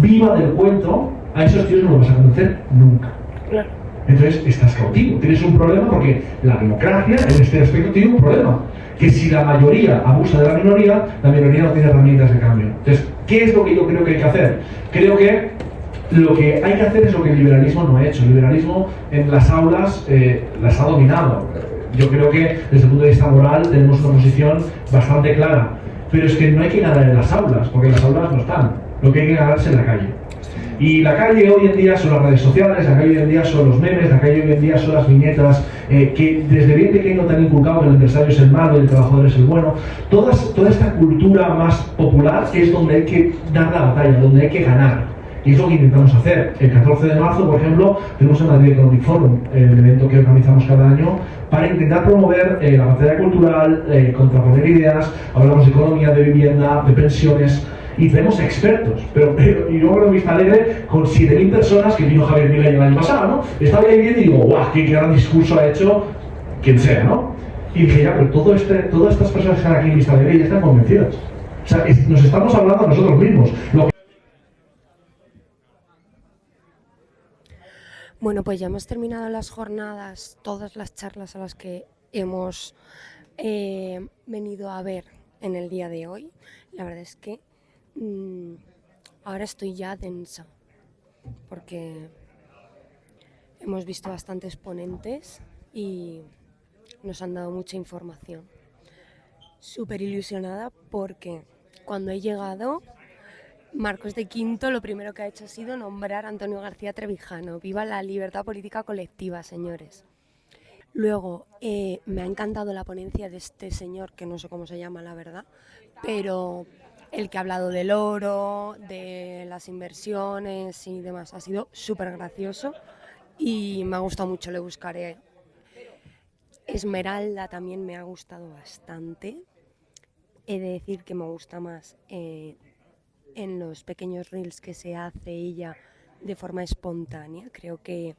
viva del cuento, a esos tíos no los vas a conocer nunca. Claro. Entonces estás cautivo, tienes un problema porque la democracia en este aspecto tiene un problema, que si la mayoría abusa de la minoría no tiene herramientas de cambio. Entonces, ¿qué es lo que yo creo que hay que hacer? Creo que lo que hay que hacer es lo que el liberalismo no ha hecho. El liberalismo en las aulas las ha dominado. Yo creo que desde el punto de vista moral tenemos una posición bastante clara. pero es que no hay que ganar en las aulas, porque las aulas no están, lo que hay que ganar es en la calle. Y la calle hoy en día son las redes sociales, la calle hoy en día son los memes, la calle hoy en día son las viñetas, que desde bien pequeño te han inculcado que el empresario es el malo y el trabajador es el bueno. Toda esta cultura más popular es donde hay que dar la batalla, donde hay que ganar. Y es lo que intentamos hacer. El 14 de marzo, por ejemplo, tenemos el Madrid Economic Forum, el evento que organizamos cada año, para intentar promover la batalla cultural, contraponer ideas, hablamos de economía, de vivienda, de pensiones, y tenemos expertos, y luego lo he visto alegre con 7.000 personas que vino Javier Milei el año pasado, ¿no? Estaba ahí viendo y digo, ¡guau! ¡Qué gran discurso ha hecho quien sea, ¿no? Y dije, ya, pero todas estas personas que están aquí en Vista Alegre ya están convencidas. O sea, nos estamos hablando a nosotros mismos. Bueno, pues ya hemos terminado las jornadas, todas las charlas a las que hemos venido a ver en el día de hoy. La verdad es que ahora estoy ya densa, porque hemos visto bastantes ponentes y nos han dado mucha información. Súper ilusionada porque cuando he llegado, Marcos de Quinto lo primero que ha hecho ha sido nombrar a Antonio García Trevijano. ¡Viva la libertad política colectiva, señores! Luego, me ha encantado la ponencia de este señor, que no sé cómo se llama, la verdad, pero el que ha hablado del oro, de las inversiones y demás. Ha sido súper gracioso y me ha gustado mucho, le buscaré. Esmeralda también me ha gustado bastante. He de decir que me gusta más en los pequeños reels que se hace ella de forma espontánea. Creo que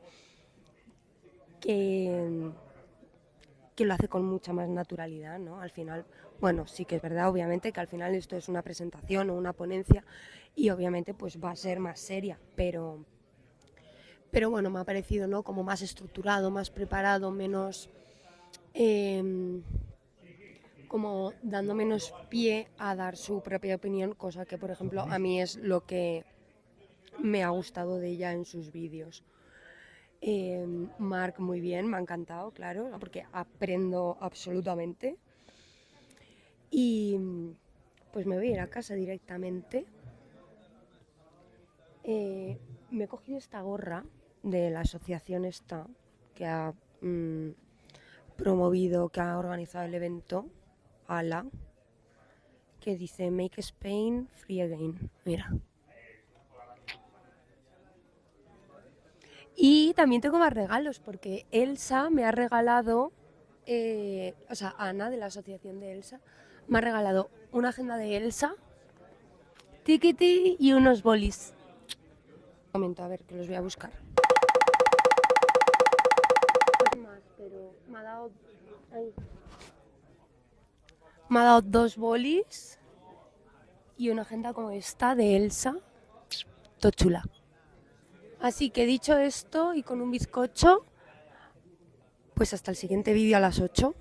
lo hace con mucha más naturalidad, ¿no? Al final, bueno, sí que es verdad, obviamente, que al final esto es una presentación o una ponencia y obviamente pues va a ser más seria, pero bueno, me ha parecido, ¿no?, como más estructurado, más preparado, menos como dando menos pie a dar su propia opinión, cosa que, por ejemplo, a mí es lo que me ha gustado de ella en sus vídeos. Marc, muy bien, me ha encantado, claro, porque aprendo absolutamente. Y pues me voy a ir a casa directamente. Me he cogido esta gorra de la asociación esta que ha promovido, que ha organizado el evento, ALA, que dice Make Spain Free Again. Mira. Y también tengo más regalos, porque Elsa me ha regalado, o sea, Ana, de la asociación de Elsa, me ha regalado una agenda de Elsa, tiquiti y unos bolis. Un momento, a ver, que los voy a buscar. Más, pero me ha dado... Ay. Me ha dado 2 bolis y una agenda como esta de Elsa, todo chula. Así que dicho esto y con un bizcocho, pues hasta el siguiente vídeo a las 8.